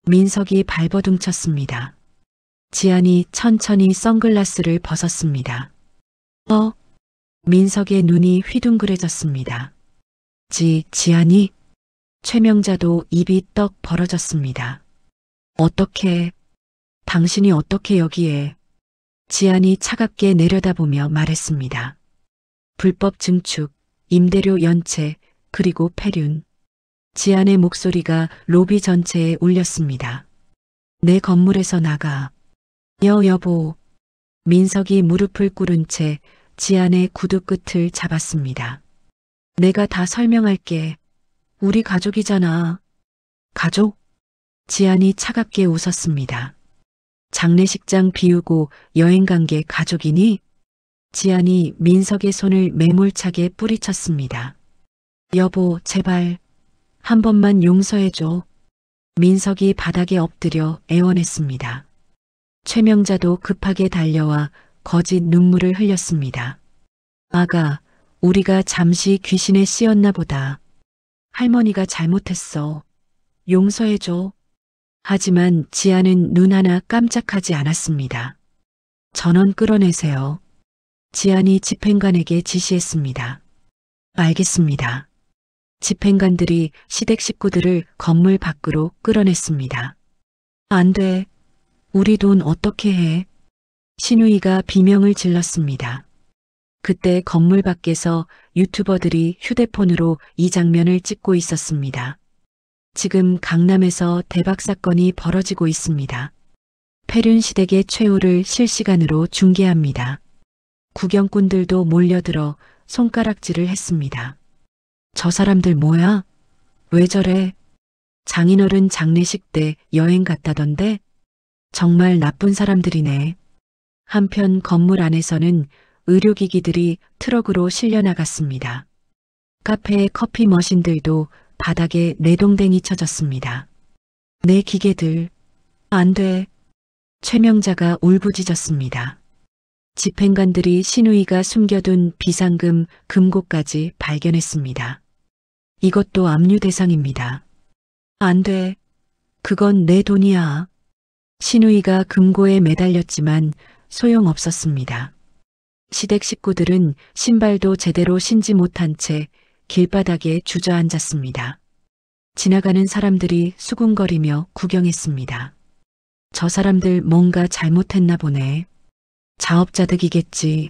S2: 민석이 발버둥쳤습니다. 지안이 천천히 선글라스를 벗었습니다. 민석의 눈이 휘둥그레졌습니다. 지안이? 최명자도 입이 떡 벌어졌습니다. 어떻게, 당신이 어떻게 여기에? 지안이 차갑게 내려다보며 말했습니다. 불법 증축, 임대료 연체, 그리고 폐륜. 지안의 목소리가 로비 전체에 울렸습니다. 내 건물에서 나가. 여보. 민석이 무릎을 꿇은 채 지안의 구두 끝을 잡았습니다. 내가 다 설명할게. 우리 가족이잖아. 가족? 지안이 차갑게 웃었습니다. 장례식장 비우고 여행 간 게 가족이니? 지안이 민석의 손을 매몰차게 뿌리쳤습니다. 여보, 제발 한 번만 용서해줘. 민석이 바닥에 엎드려 애원했습니다. 최명자도 급하게 달려와 거짓 눈물을 흘렸습니다. 아가, 우리가 잠시 귀신에 씌었나 보다. 할머니가 잘못했어. 용서해줘. 하지만 지아는 눈 하나 깜짝하지 않았습니다. 전원 끌어내세요. 지안이 집행관에게 지시했습니다. 알겠습니다. 집행관들이 시댁 식구들을 건물 밖으로 끌어냈습니다. 안 돼. 우리 돈 어떻게 해? 신우이가 비명을 질렀습니다. 그때 건물 밖에서 유튜버들이 휴대폰으로 이 장면을 찍고 있었습니다. 지금 강남에서 대박 사건이 벌어지고 있습니다. 폐륜 시댁의 최후를 실시간으로 중계합니다. 구경꾼들도 몰려들어 손가락질을 했습니다. 저 사람들 뭐야? 왜 저래? 장인어른 장례식 때 여행 갔다던데? 정말 나쁜 사람들이네. 한편 건물 안에서는 의료기기들이 트럭으로 실려 나갔습니다. 카페의 커피 머신들도 바닥에 내동댕이 쳐졌습니다. 내 기계들. 안 돼. 최명자가 울부짖었습니다. 집행관들이 신우이가 숨겨둔 비상금 금고까지 발견했습니다. 이것도 압류 대상입니다. 안 돼. 그건 내 돈이야. 신우이가 금고에 매달렸지만 소용없었습니다. 시댁 식구들은 신발도 제대로 신지 못한 채 길바닥에 주저앉았습니다. 지나가는 사람들이 수군거리며 구경했습니다. 저 사람들 뭔가 잘못했나 보네. 자업자득이겠지.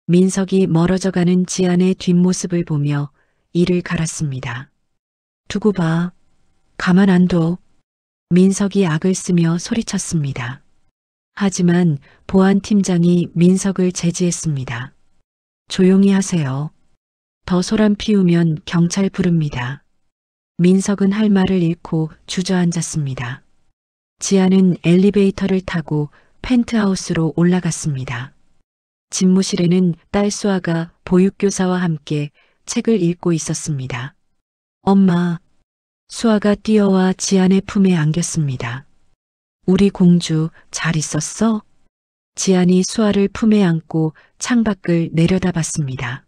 S2: 민석이 멀어져가는 지안의 뒷모습을 보며 이를 갈았습니다. 두고 봐. 가만 안 둬. 민석이 악을 쓰며 소리쳤습니다. 하지만 보안팀장이 민석을 제지했습니다. 조용히 하세요. 더 소란 피우면 경찰 부릅니다. 민석은 할 말을 잃고 주저앉았습니다. 지아는 엘리베이터를 타고 펜트하우스로 올라갔습니다. 집무실에는 딸 수아가 보육교사와 함께 책을 읽고 있었습니다. 엄마, 수아가 뛰어와 지안의 품에 안겼습니다. 우리 공주 잘 있었어? 지안이 수아를 품에 안고 창밖을 내려다봤습니다.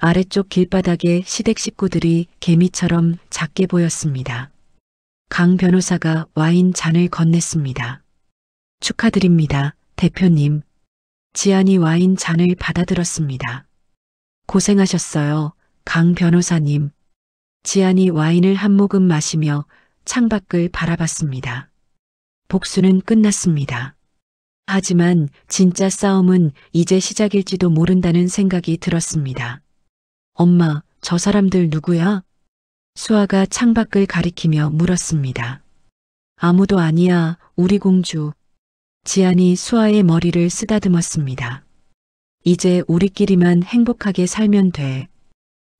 S2: 아래쪽 길바닥에 시댁 식구들이 개미처럼 작게 보였습니다. 강 변호사가 와인 잔을 건넸습니다. 축하드립니다, 대표님. 지안이 와인 잔을 받아들었습니다. 고생하셨어요, 강 변호사님. 지안이 와인을 한 모금 마시며 창밖을 바라봤습니다. 복수는 끝났습니다. 하지만 진짜 싸움은 이제 시작일지도 모른다는 생각이 들었습니다. 엄마, 저 사람들 누구야? 수아가 창밖을 가리키며 물었습니다. 아무도 아니야, 우리 공주. 지안이 수아의 머리를 쓰다듬었습니다. 이제 우리끼리만 행복하게 살면 돼.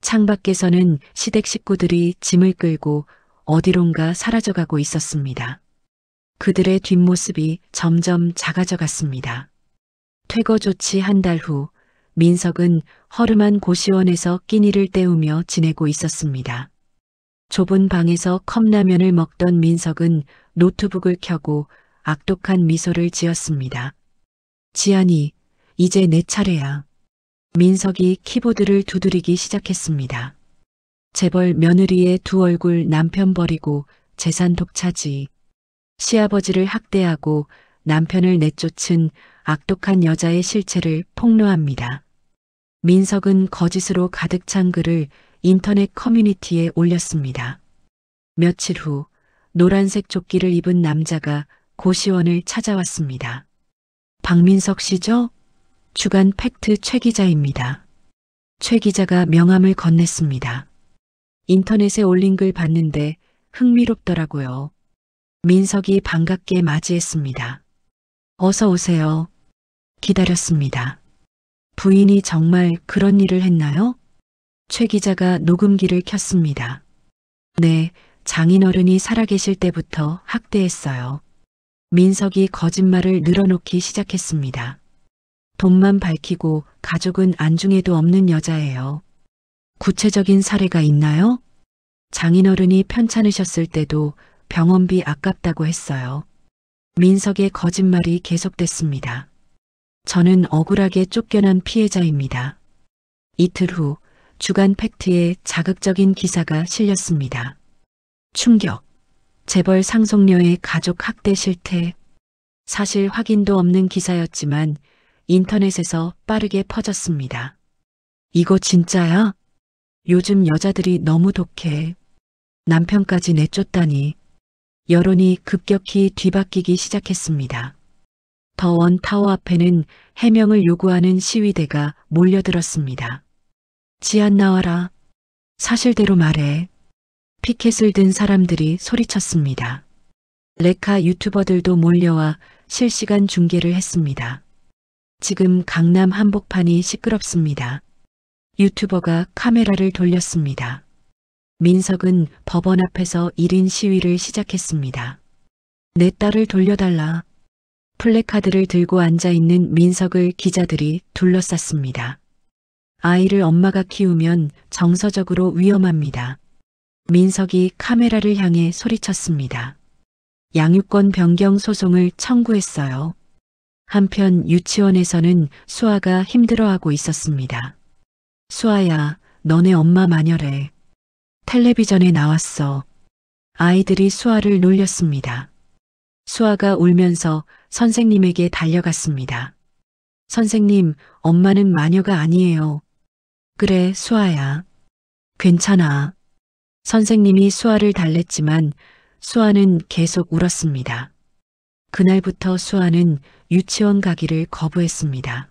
S2: 창밖에서는 시댁 식구들이 짐을 끌고 어디론가 사라져가고 있었습니다. 그들의 뒷모습이 점점 작아져 갔습니다. 퇴거 조치 한 달 후 민석은 허름한 고시원에서 끼니를 때우며 지내고 있었습니다. 좁은 방에서 컵라면을 먹던 민석은 노트북을 켜고 악독한 미소를 지었습니다. 지안이, 이제 내 차례야. 민석이 키보드를 두드리기 시작했습니다. 재벌 며느리의 두 얼굴 남편 버리고 재산 독차지. 시아버지를 학대하고 남편을 내쫓은 악독한 여자의 실체를 폭로합니다. 민석은 거짓으로 가득 찬 글을 인터넷 커뮤니티에 올렸습니다. 며칠 후 노란색 조끼를 입은 남자가 고시원을 찾아왔습니다. 박민석 씨죠? 주간 팩트 최 기자입니다. 최 기자가 명함을 건넸습니다. 인터넷에 올린 글 봤는데 흥미롭더라고요. 민석이 반갑게 맞이했습니다. 어서 오세요. 기다렸습니다. 부인이 정말 그런 일을 했나요? 최 기자가 녹음기를 켰습니다. 네, 장인어른이 살아계실 때부터 학대했어요. 민석이 거짓말을 늘어놓기 시작했습니다. 돈만 밝히고 가족은 안중에도 없는 여자예요. 구체적인 사례가 있나요? 장인어른이 편찮으셨을 때도 병원비 아깝다고 했어요. 민석의 거짓말이 계속됐습니다. 저는 억울하게 쫓겨난 피해자입니다. 이틀 후 주간 팩트에 자극적인 기사가 실렸습니다. 충격. 재벌 상속녀의 가족 학대 실태. 사실 확인도 없는 기사였지만 인터넷에서 빠르게 퍼졌습니다. 이거 진짜야? 요즘 여자들이 너무 독해. 남편까지 내쫓다니. 여론이 급격히 뒤바뀌기 시작했습니다. 더원 타워 앞에는 해명을 요구하는 시위대가 몰려들었습니다. 지안 나와라. 사실대로 말해. 피켓을 든 사람들이 소리쳤습니다. 레카 유튜버들도 몰려와 실시간 중계를 했습니다. 지금 강남 한복판이 시끄럽습니다. 유튜버가 카메라를 돌렸습니다. 민석은 법원 앞에서 1인 시위를 시작했습니다. 내 딸을 돌려달라. 플래카드를 들고 앉아있는 민석을 기자들이 둘러쌌습니다. 아이를 엄마가 키우면 정서적으로 위험합니다. 민석이 카메라를 향해 소리쳤습니다. 양육권 변경 소송을 청구했어요. 한편 유치원에서는 수아가 힘들어하고 있었습니다. 수아야, 너네 엄마 마녀래. 텔레비전에 나왔어. 아이들이 수아를 놀렸습니다. 수아가 울면서 선생님에게 달려갔습니다. 선생님, 엄마는 마녀가 아니에요. 그래, 수아야. 괜찮아. 선생님이 수아를 달랬지만 수아는 계속 울었습니다. 그날부터 수아는 유치원 가기를 거부했습니다.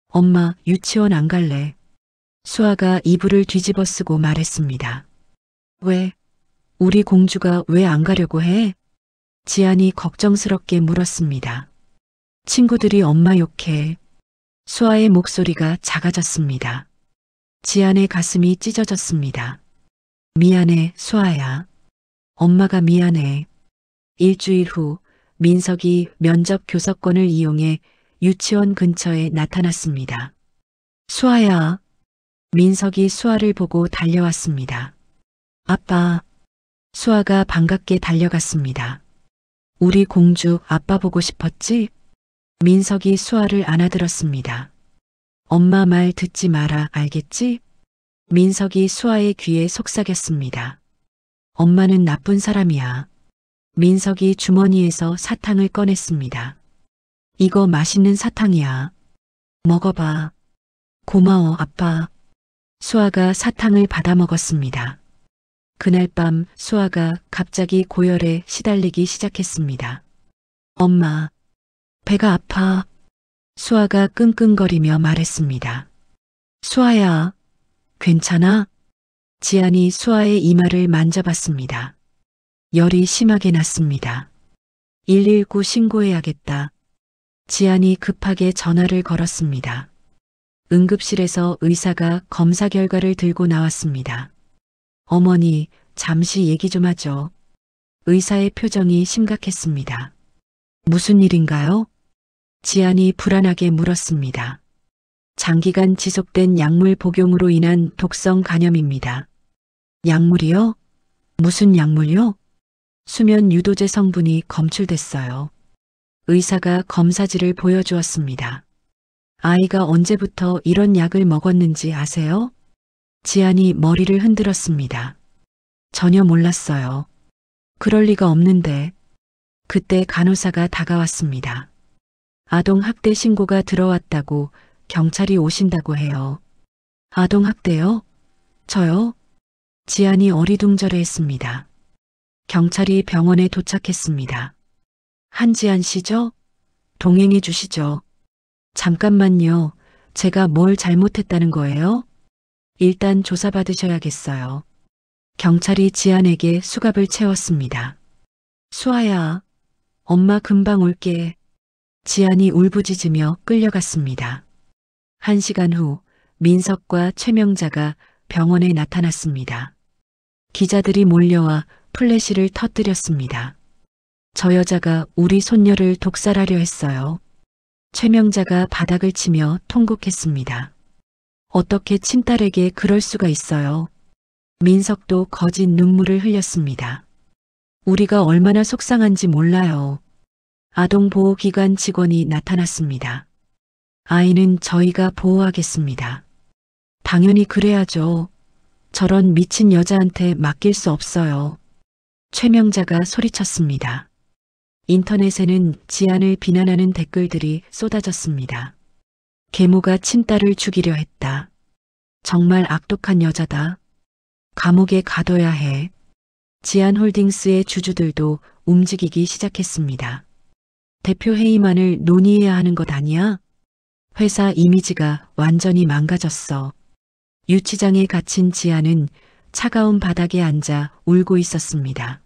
S2: 엄마, 유치원 안 갈래. 수아가 이불을 뒤집어 쓰고 말했습니다. 왜? 우리 공주가 왜 안 가려고 해? 지안이 걱정스럽게 물었습니다. 친구들이 엄마 욕해. 수아의 목소리가 작아졌습니다. 지안의 가슴이 찢어졌습니다. 미안해, 수아야. 엄마가 미안해. 일주일 후 민석이 면접 교섭권을 이용해 유치원 근처에 나타났습니다. 수아야. 민석이 수아를 보고 달려왔습니다. 아빠. 수아가 반갑게 달려갔습니다. 우리 공주 아빠 보고 싶었지? 민석이 수아를 안아들었습니다. 엄마 말 듣지 마라, 알겠지? 민석이 수아의 귀에 속삭였습니다. 엄마는 나쁜 사람이야. 민석이 주머니에서 사탕을 꺼냈습니다. 이거 맛있는 사탕이야. 먹어봐. 고마워, 아빠. 수아가 사탕을 받아 먹었습니다. 그날 밤 수아가 갑자기 고열에 시달리기 시작했습니다. 엄마, 배가 아파. 수아가 끙끙거리며 말했습니다. 수아야, 괜찮아? 지안이 수아의 이마를 만져봤습니다. 열이 심하게 났습니다. 119 신고해야겠다. 지안이 급하게 전화를 걸었습니다. 응급실에서 의사가 검사 결과를 들고 나왔습니다. 어머니, 잠시 얘기 좀 하죠. 의사의 표정이 심각했습니다. 무슨 일인가요? 지안이 불안하게 물었습니다. 장기간 지속된 약물 복용으로 인한 독성 간염입니다. 약물이요? 무슨 약물요? 수면 유도제 성분이 검출됐어요. 의사가 검사지를 보여주었습니다. 아이가 언제부터 이런 약을 먹었는지 아세요? 지안이 머리를 흔들었습니다. 전혀 몰랐어요. 그럴 리가 없는데. 그때 간호사가 다가왔습니다. 아동 학대 신고가 들어왔다고 경찰이 오신다고 해요. 아동 학대요? 저요? 지안이 어리둥절해 했습니다. 경찰이 병원에 도착했습니다. 한지안 씨죠? 동행해 주시죠. 잠깐만요. 제가 뭘 잘못했다는 거예요? 일단 조사받으셔야겠어요. 경찰이 지안에게 수갑을 채웠습니다. 수아야, 엄마 금방 올게. 지안이 울부짖으며 끌려갔습니다. 1시간 후 민석과 최명자가 병원에 나타났습니다. 기자들이 몰려와 플래시를 터뜨렸습니다. 저 여자가 우리 손녀를 독살하려 했어요. 최명자가 바닥을 치며 통곡했습니다. 어떻게 친딸에게 그럴 수가 있어요? 민석도 거짓 눈물을 흘렸습니다. 우리가 얼마나 속상한지 몰라요. 아동보호기관 직원이 나타났습니다. 아이는 저희가 보호하겠습니다. 당연히 그래야죠. 저런 미친 여자한테 맡길 수 없어요. 최명자가 소리쳤습니다. 인터넷에는 지안을 비난하는 댓글들이 쏟아졌습니다. 계모가 친딸을 죽이려 했다. 정말 악독한 여자다. 감옥에 가둬야 해. 지안홀딩스의 주주들도 움직이기 시작했습니다. 대표 회의만을 논의해야 하는 것 아니야? 회사 이미지가 완전히 망가졌어. 유치장에 갇힌 지안은 차가운 바닥에 앉아 울고 있었습니다.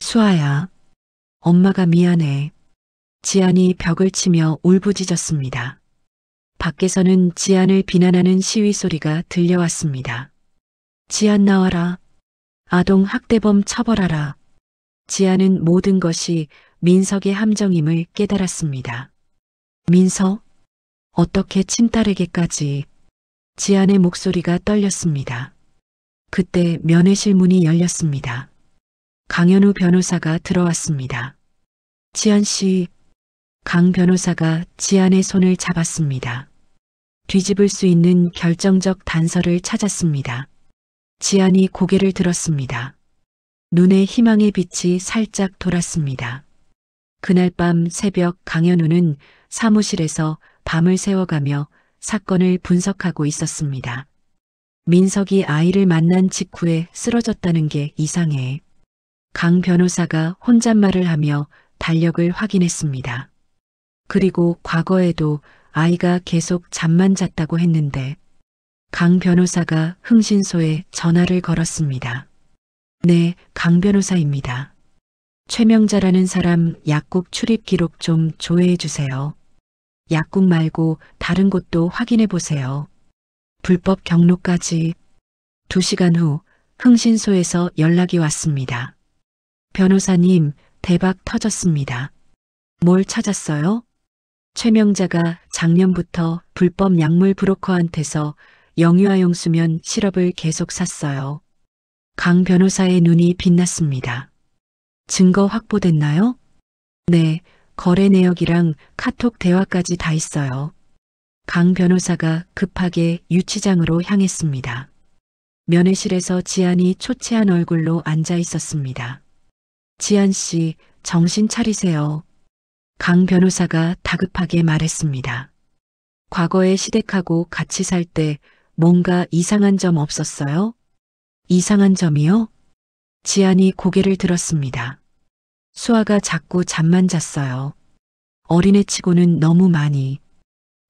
S2: 수아야, 엄마가 미안해. 지안이 벽을 치며 울부짖었습니다. 밖에서는 지안을 비난하는 시위 소리가 들려왔습니다. 지안 나와라. 아동 학대범 처벌하라. 지안은 모든 것이 민석의 함정임을 깨달았습니다. 민석? 어떻게 친딸에게까지? 지안의 목소리가 떨렸습니다. 그때 면회실 문이 열렸습니다. 강현우 변호사가 들어왔습니다. 지안 씨, 강 변호사가 지안의 손을 잡았습니다. 뒤집을 수 있는 결정적 단서를 찾았습니다. 지안이 고개를 들었습니다. 눈에 희망의 빛이 살짝 돌았습니다. 그날 밤 새벽 강현우는 사무실에서 밤을 새워가며 사건을 분석하고 있었습니다. 민석이 아이를 만난 직후에 쓰러졌다는 게 이상해. 강 변호사가 혼잣말을 하며 달력을 확인했습니다. 그리고 과거에도 아이가 계속 잠만 잤다고 했는데 강 변호사가 흥신소에 전화를 걸었습니다. 네, 강 변호사입니다. 최명자라는 사람 약국 출입 기록 좀 조회해 주세요. 약국 말고 다른 곳도 확인해 보세요. 불법 경로까지. 2시간 후 흥신소에서 연락이 왔습니다. 변호사님, 대박 터졌습니다. 뭘 찾았어요? 최명자가 작년부터 불법 약물 브로커한테서 영유아용 수면 시럽을 계속 샀어요. 강 변호사의 눈이 빛났습니다. 증거 확보됐나요? 네, 거래 내역이랑 카톡 대화까지 다 있어요. 강 변호사가 급하게 유치장으로 향했습니다. 면회실에서 지안이 초췌한 얼굴로 앉아 있었습니다. 지안 씨, 정신 차리세요. 강 변호사가 다급하게 말했습니다. 과거에 시댁하고 같이 살 때 뭔가 이상한 점 없었어요? 이상한 점이요? 지안이 고개를 들었습니다. 수아가 자꾸 잠만 잤어요. 어린애 치고는 너무 많이.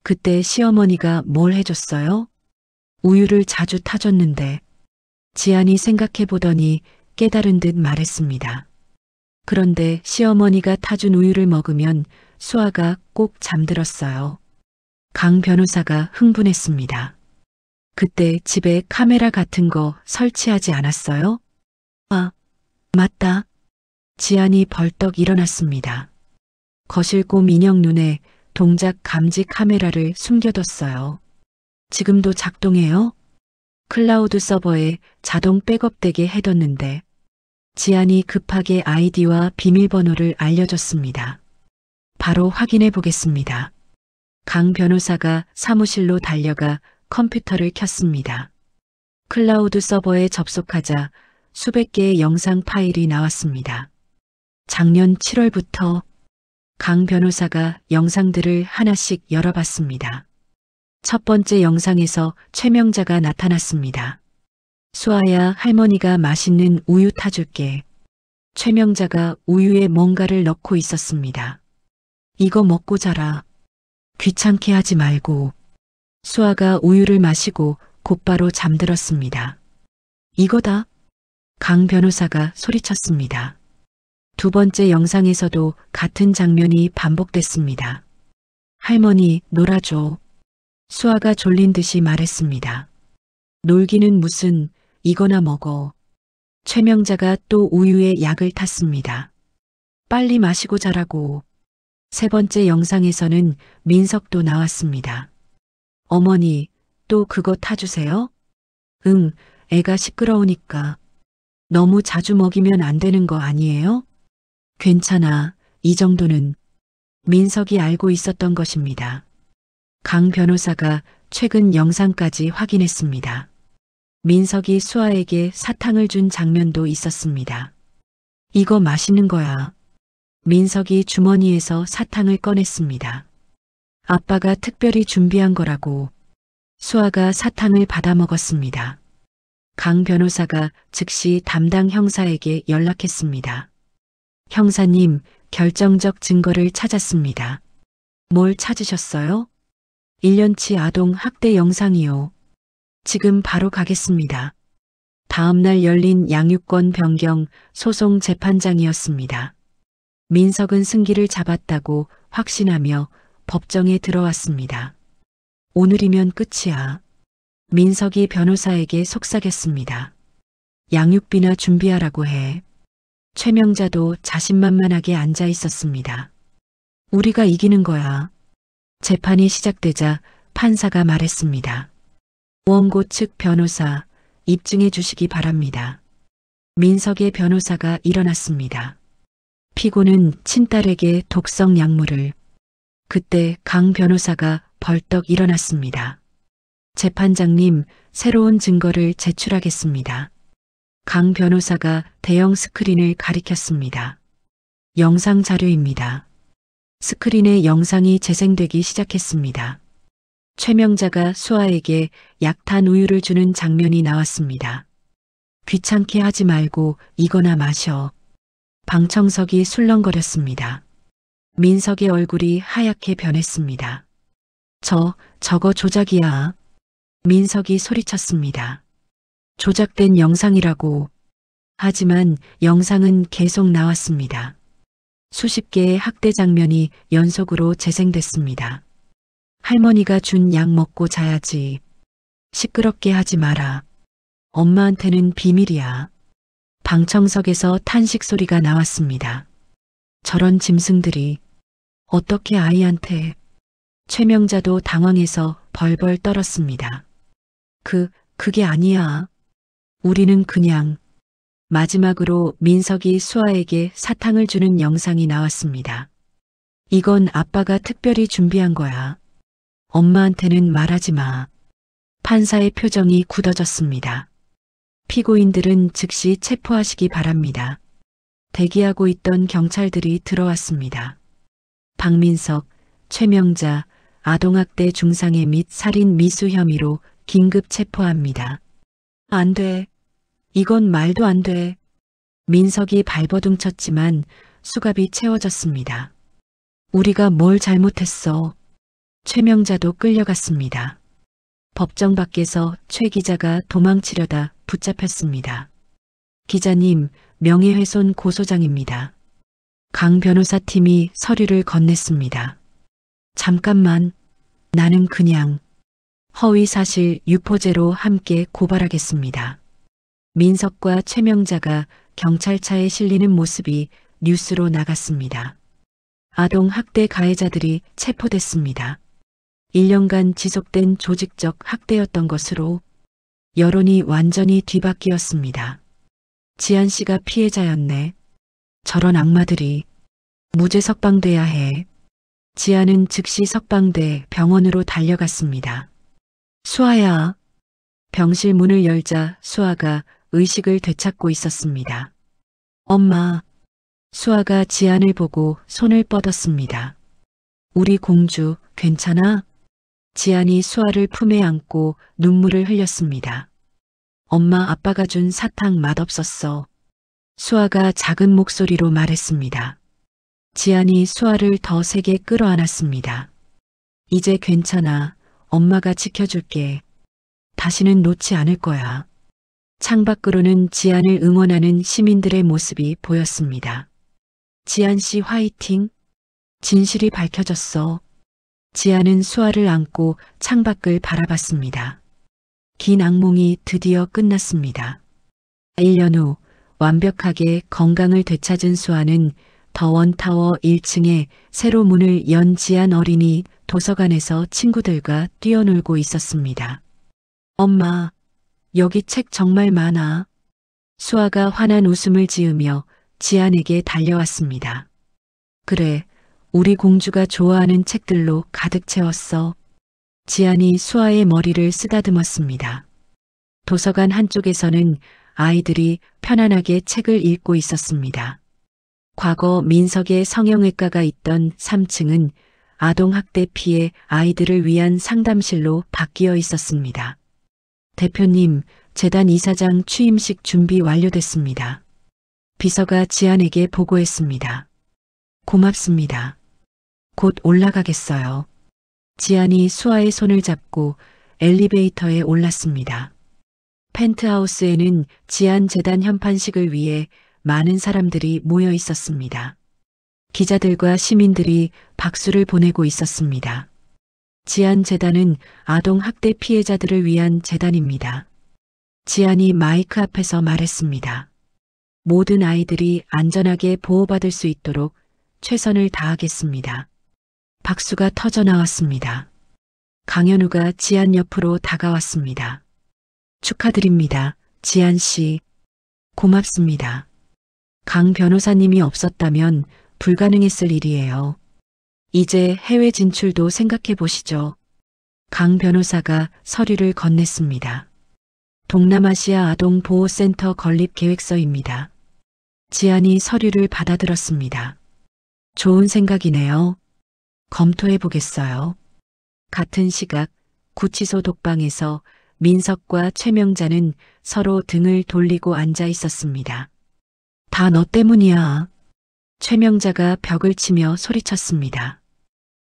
S2: 그때 시어머니가 뭘 해줬어요? 우유를 자주 타줬는데. 지안이 생각해보더니 깨달은 듯 말했습니다. 그런데 시어머니가 타준 우유를 먹으면 수아가 꼭 잠들었어요. 강 변호사가 흥분했습니다. 그때 집에 카메라 같은 거 설치하지 않았어요? 아, 맞다. 지안이 벌떡 일어났습니다. 거실 곰 인형 눈에 동작 감지 카메라를 숨겨뒀어요. 지금도 작동해요? 클라우드 서버에 자동 백업되게 해뒀는데 지안이 급하게 아이디와 비밀번호를 알려줬습니다. 바로 확인해 보겠습니다. 강 변호사가 사무실로 달려가 컴퓨터를 켰습니다. 클라우드 서버에 접속하자 수백 개의 영상 파일이 나왔습니다. 작년 7월부터 강 변호사가 영상들을 하나씩 열어봤습니다. 첫 번째 영상에서 최명자가 나타났습니다. 수아야, 할머니가 맛있는 우유 타줄게. 최명자가 우유에 뭔가를 넣고 있었습니다. 이거 먹고 자라. 귀찮게 하지 말고. 수아가 우유를 마시고 곧바로 잠들었습니다. 이거다. 강 변호사가 소리쳤습니다. 두 번째 영상에서도 같은 장면이 반복됐습니다. 할머니, 놀아줘. 수아가 졸린 듯이 말했습니다. 놀기는 무슨, 이거나 먹어. 최명자가 또 우유에 약을 탔습니다. 빨리 마시고 자라고. 세 번째 영상에서는 민석도 나왔습니다. 어머니, 또 그거 타주세요? 응, 애가 시끄러우니까. 너무 자주 먹이면 안 되는 거 아니에요? 괜찮아, 이 정도는. 민석이 알고 있었던 것입니다. 강 변호사가 최근 영상까지 확인했습니다. 민석이 수아에게 사탕을 준 장면도 있었습니다. 이거 맛있는 거야. 민석이 주머니에서 사탕을 꺼냈습니다. 아빠가 특별히 준비한 거라고. 수아가 사탕을 받아 먹었습니다. 강 변호사가 즉시 담당 형사에게 연락했습니다. 형사님, 결정적 증거를 찾았습니다. 뭘 찾으셨어요? 1년치 아동 학대 영상이요. 지금 바로 가겠습니다. 다음날 열린 양육권 변경 소송 재판장이었습니다. 민석은 승기를 잡았다고 확신하며 법정에 들어왔습니다. 오늘이면 끝이야. 민석이 변호사에게 속삭였습니다. 양육비나 준비하라고 해. 최명자도 자신만만하게 앉아 있었습니다. 우리가 이기는 거야. 재판이 시작되자 판사가 말했습니다. 원고 측 변호사 입증해 주시기 바랍니다. 민석의 변호사가 일어났습니다. 피고는 친딸에게 독성 약물을. 그때 강 변호사가 벌떡 일어났습니다. 재판장님, 새로운 증거를 제출하겠습니다. 강 변호사가 대형 스크린을 가리켰습니다. 영상 자료입니다. 스크린에 영상이 재생되기 시작했습니다. 최명자가 수아에게 약탄 우유를 주는 장면이 나왔습니다. 귀찮게 하지 말고 이거나 마셔. 방청석이 술렁거렸습니다. 민석의 얼굴이 하얗게 변했습니다. 저거 조작이야. 민석이 소리쳤습니다. 조작된 영상이라고. 하지만 영상은 계속 나왔습니다. 수십 개의 학대 장면이 연속으로 재생됐습니다. 할머니가 준 약 먹고 자야지. 시끄럽게 하지 마라. 엄마한테는 비밀이야. 방청석에서 탄식 소리가 나왔습니다. 저런 짐승들이 어떻게 아이한테. 최명자도 당황해서 벌벌 떨었습니다. 그게 아니야. 우리는 그냥. 마지막으로 민석이 수아에게 사탕을 주는 영상이 나왔습니다. 이건 아빠가 특별히 준비한 거야. 엄마한테는 말하지 마. 판사의 표정이 굳어졌습니다. 피고인들은 즉시 체포하시기 바랍니다. 대기하고 있던 경찰들이 들어왔습니다. 박민석, 최명자, 아동학대 중상해 및 살인 미수 혐의로 긴급 체포합니다. 안 돼. 이건 말도 안 돼. 민석이 발버둥 쳤지만 수갑이 채워졌습니다. 우리가 뭘 잘못했어. 최명자도 끌려갔습니다. 법정 밖에서 최 기자가 도망치려다 붙잡혔습니다. 기자님, 명예훼손 고소장입니다. 강 변호사 팀이 서류를 건넸습니다. 잠깐만, 나는 그냥 허위사실 유포죄로 함께 고발하겠습니다. 민석과 최명자가 경찰차에 실리는 모습이 뉴스로 나갔습니다. 아동 학대 가해자들이 체포됐습니다. 1년간 지속된 조직적 학대였던 것으로 여론이 완전히 뒤바뀌었습니다. 지한 씨가 피해자였네. 저런 악마들이. 무죄 석방돼야 해. 지한은 즉시 석방돼 병원으로 달려갔습니다. 수아야. 병실 문을 열자 수아가 의식을 되찾고 있었습니다. 엄마. 수아가 지한을 보고 손을 뻗었습니다. 우리 공주 괜찮아? 지한이 수아를 품에 안고 눈물을 흘렸습니다. 엄마, 아빠가 준 사탕 맛없었어. 수아가 작은 목소리로 말했습니다. 지한이 수아를 더 세게 끌어안았습니다. 이제 괜찮아. 엄마가 지켜줄게. 다시는 놓지 않을 거야. 창밖으로는 지한을 응원하는 시민들의 모습이 보였습니다. 지한 씨 화이팅! 진실이 밝혀졌어. 지한은 수아를 안고 창밖을 바라봤습니다. 긴 악몽이 드디어 끝났습니다. 1년 후 완벽하게 건강을 되찾은 수아는 더원타워 1층에 새로 문을 연 지안 어린이 도서관에서 친구들과 뛰어놀고 있었습니다. 엄마, 여기 책 정말 많아. 수아가 환한 웃음을 지으며 지안에게 달려왔습니다. 그래, 우리 공주가 좋아하는 책들로 가득 채웠어. 지안이 수아의 머리를 쓰다듬었습니다. 도서관 한쪽에서는 아이들이 편안하게 책을 읽고 있었습니다. 과거 민석의 성형외과가 있던 3층은 아동학대 피해 아이들을 위한 상담실로 바뀌어 있었습니다. 대표님, 재단 이사장 취임식 준비 완료됐습니다. 비서가 지안에게 보고했습니다. 고맙습니다. 곧 올라가겠어요. 지안이 수아의 손을 잡고 엘리베이터에 올랐습니다. 펜트하우스에는 지안 재단 현판식을 위해 많은 사람들이 모여 있었습니다. 기자들과 시민들이 박수를 보내고 있었습니다. 지안 재단은 아동 학대 피해자들을 위한 재단입니다. 지안이 마이크 앞에서 말했습니다. 모든 아이들이 안전하게 보호받을 수 있도록 최선을 다하겠습니다. 박수가 터져 나왔습니다. 강현우가 지안 옆으로 다가왔습니다. 축하드립니다. 지안 씨. 고맙습니다. 강 변호사님이 없었다면 불가능했을 일이에요. 이제 해외 진출도 생각해 보시죠. 강 변호사가 서류를 건넸습니다. 동남아시아 아동보호센터 건립 계획서입니다. 지안이 서류를 받아들었습니다. 좋은 생각이네요. 검토해 보겠어요. 같은 시각 구치소 독방에서 민석과 최명자는 서로 등을 돌리고 앉아 있었습니다. 다 너 때문이야. 최명자가 벽을 치며 소리쳤습니다.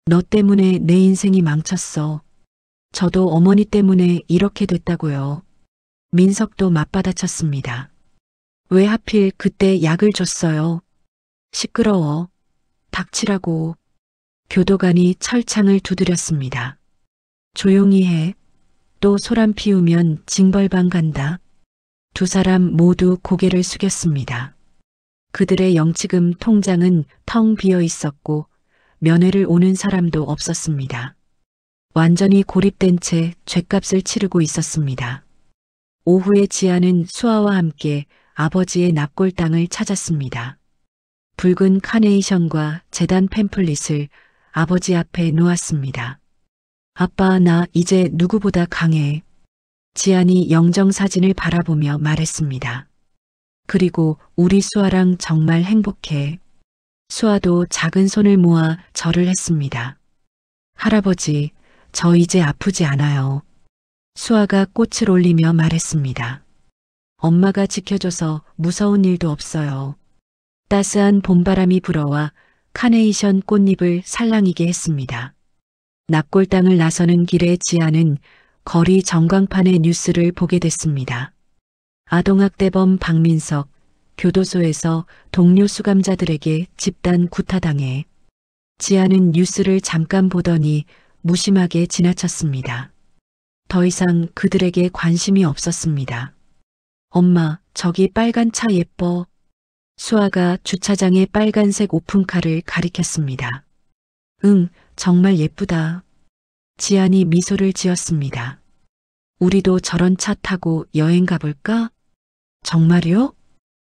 S2: 너 때문에 내 인생이 망쳤어. 저도 어머니 때문에 이렇게 됐다고요. 민석도 맞받아쳤습니다. 왜 하필 그때 약을 줬어요? 시끄러워. 닥치라고. 교도관이 철창을 두드렸습니다. 조용히 해. 또 소란 피우면 징벌방 간다. 두 사람 모두 고개를 숙였습니다. 그들의 영치금 통장은 텅 비어 있었고 면회를 오는 사람도 없었습니다. 완전히 고립된 채 죗값을 치르고 있었습니다. 오후에 지안은 수아와 함께 아버지의 납골 땅을 찾았습니다. 붉은 카네이션과 재단 팸플릿을 아버지 앞에 놓았습니다. 아빠, 나 이제 누구보다 강해. 지안이 영정사진을 바라보며 말했습니다. 그리고 우리 수아랑 정말 행복해. 수아도 작은 손을 모아 절을 했습니다. 할아버지, 저 이제 아프지 않아요. 수아가 꽃을 올리며 말했습니다. 엄마가 지켜줘서 무서운 일도 없어요. 따스한 봄바람이 불어와 카네이션 꽃잎을 살랑이게 했습니다. 납골당을 나서는 길에 지안은 거리 전광판의 뉴스를 보게 됐습니다. 아동학대범 박민석, 교도소에서 동료 수감자들에게 집단 구타당해. 지안은 뉴스를 잠깐 보더니 무심하게 지나쳤습니다. 더 이상 그들에게 관심이 없었습니다. 엄마, 저기 빨간 차 예뻐. 수아가 주차장의 빨간색 오픈카를 가리켰습니다. 응, 정말 예쁘다. 지안이 미소를 지었습니다. 우리도 저런 차 타고 여행 가볼까? 정말요?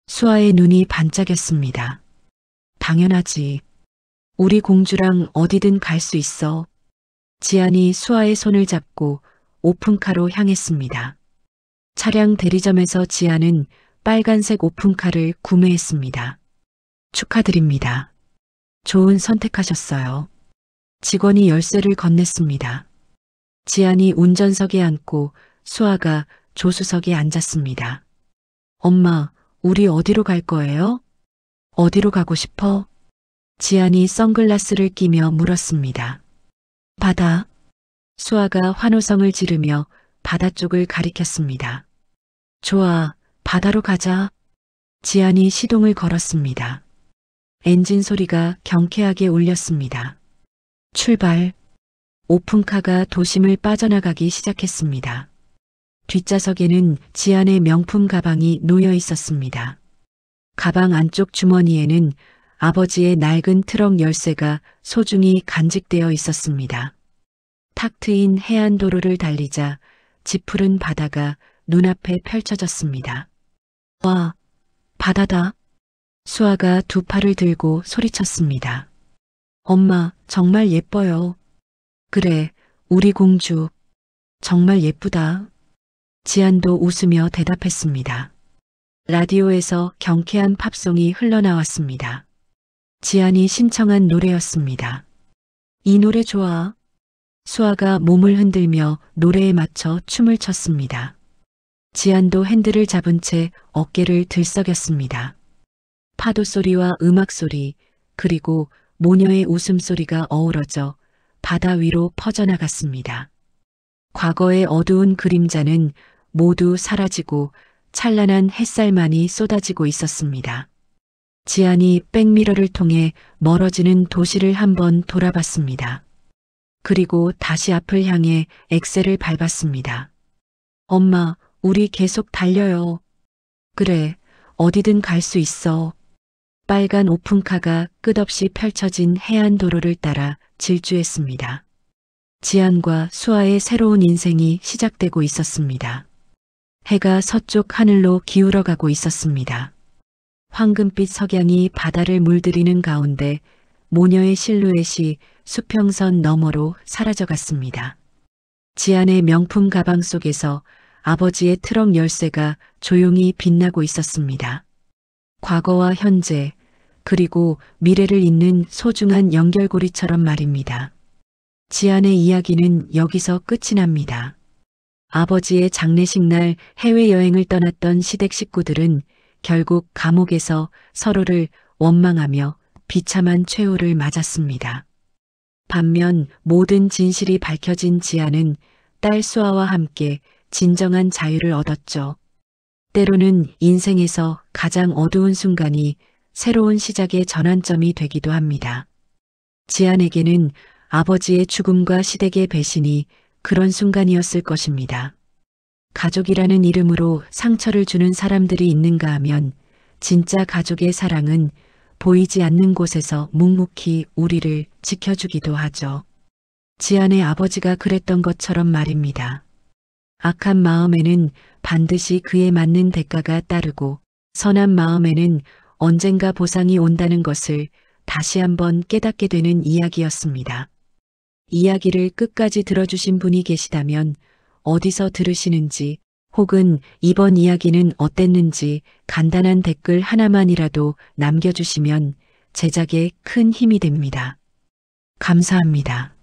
S2: 수아의 눈이 반짝였습니다. 당연하지. 우리 공주랑 어디든 갈 수 있어. 지안이 수아의 손을 잡고 오픈카로 향했습니다. 차량 대리점에서 지안은 빨간색 오픈카를 구매했습니다. 축하드립니다. 좋은 선택하셨어요. 직원이 열쇠를 건넸습니다. 지안이 운전석에 앉고 수아가 조수석에 앉았습니다. 엄마, 우리 어디로 갈 거예요? 어디로 가고 싶어? 지안이 선글라스를 끼며 물었습니다. 바다. 수아가 환호성을 지르며 바다 쪽을 가리켰습니다. 좋아, 바다로 가자. 지안이 시동을 걸었습니다. 엔진 소리가 경쾌하게 울렸습니다. 출발. 오픈카가 도심을 빠져나가기 시작했습니다. 뒷좌석에는 지안의 명품 가방이 놓여 있었습니다. 가방 안쪽 주머니에는 아버지의 낡은 트럭 열쇠가 소중히 간직되어 있었습니다. 탁 트인 해안도로를 달리자 짙푸른 바다가 눈앞에 펼쳐졌습니다. 와, 바다다. 수아가 두 팔을 들고 소리쳤습니다. 엄마, 정말 예뻐요. 그래, 우리 공주. 정말 예쁘다. 지안도 웃으며 대답했습니다. 라디오에서 경쾌한 팝송이 흘러나왔습니다. 지안이 신청한 노래였습니다. 이 노래 좋아. 수아가 몸을 흔들며 노래에 맞춰 춤을 췄습니다. 지안도 핸들을 잡은 채 어깨를 들썩였습니다. 파도 소리와 음악 소리, 그리고 모녀의 웃음소리가 어우러져 바다 위로 퍼져나갔습니다. 과거의 어두운 그림자는 모두 사라지고 찬란한 햇살만이 쏟아지고 있었습니다. 지안이 백미러를 통해 멀어지는 도시를 한번 돌아봤습니다. 그리고 다시 앞을 향해 엑셀을 밟았습니다. 엄마, 우리 계속 달려요. 그래, 어디든 갈 수 있어. 빨간 오픈카가 끝없이 펼쳐진 해안도로를 따라 질주했습니다. 지안과 수아의 새로운 인생이 시작되고 있었습니다. 해가 서쪽 하늘로 기울어가고 있었습니다. 황금빛 석양이 바다를 물들이는 가운데 모녀의 실루엣이 수평선 너머로 사라져갔습니다. 지안의 명품 가방 속에서 아버지의 트럭 열쇠가 조용히 빛나고 있었습니다. 과거와 현재, 그리고 미래를 잇는 소중한 연결고리처럼 말입니다. 지안의 이야기는 여기서 끝이 납니다. 아버지의 장례식 날 해외여행을 떠났던 시댁 식구들은 결국 감옥에서 서로를 원망하며 비참한 최후를 맞았습니다. 반면 모든 진실이 밝혀진 지안은 딸 수아와 함께 진정한 자유를 얻었죠. 때로는 인생에서 가장 어두운 순간이 새로운 시작의 전환점이 되기도 합니다. 지안에게는 아버지의 죽음과 시댁의 배신이 그런 순간이었을 것입니다. 가족이라는 이름으로 상처를 주는 사람들이 있는가 하면 진짜 가족의 사랑은 보이지 않는 곳에서 묵묵히 우리를 지켜주기도 하죠. 지안의 아버지가 그랬던 것처럼 말입니다. 악한 마음에는 반드시 그에 맞는 대가가 따르고 선한 마음에는 언젠가 보상이 온다는 것을 다시 한번 깨닫게 되는 이야기였습니다. 이야기를 끝까지 들어주신 분이 계시다면 어디서 들으시는지 혹은 이번 이야기는 어땠는지 간단한 댓글 하나만이라도 남겨주시면 제작에 큰 힘이 됩니다. 감사합니다.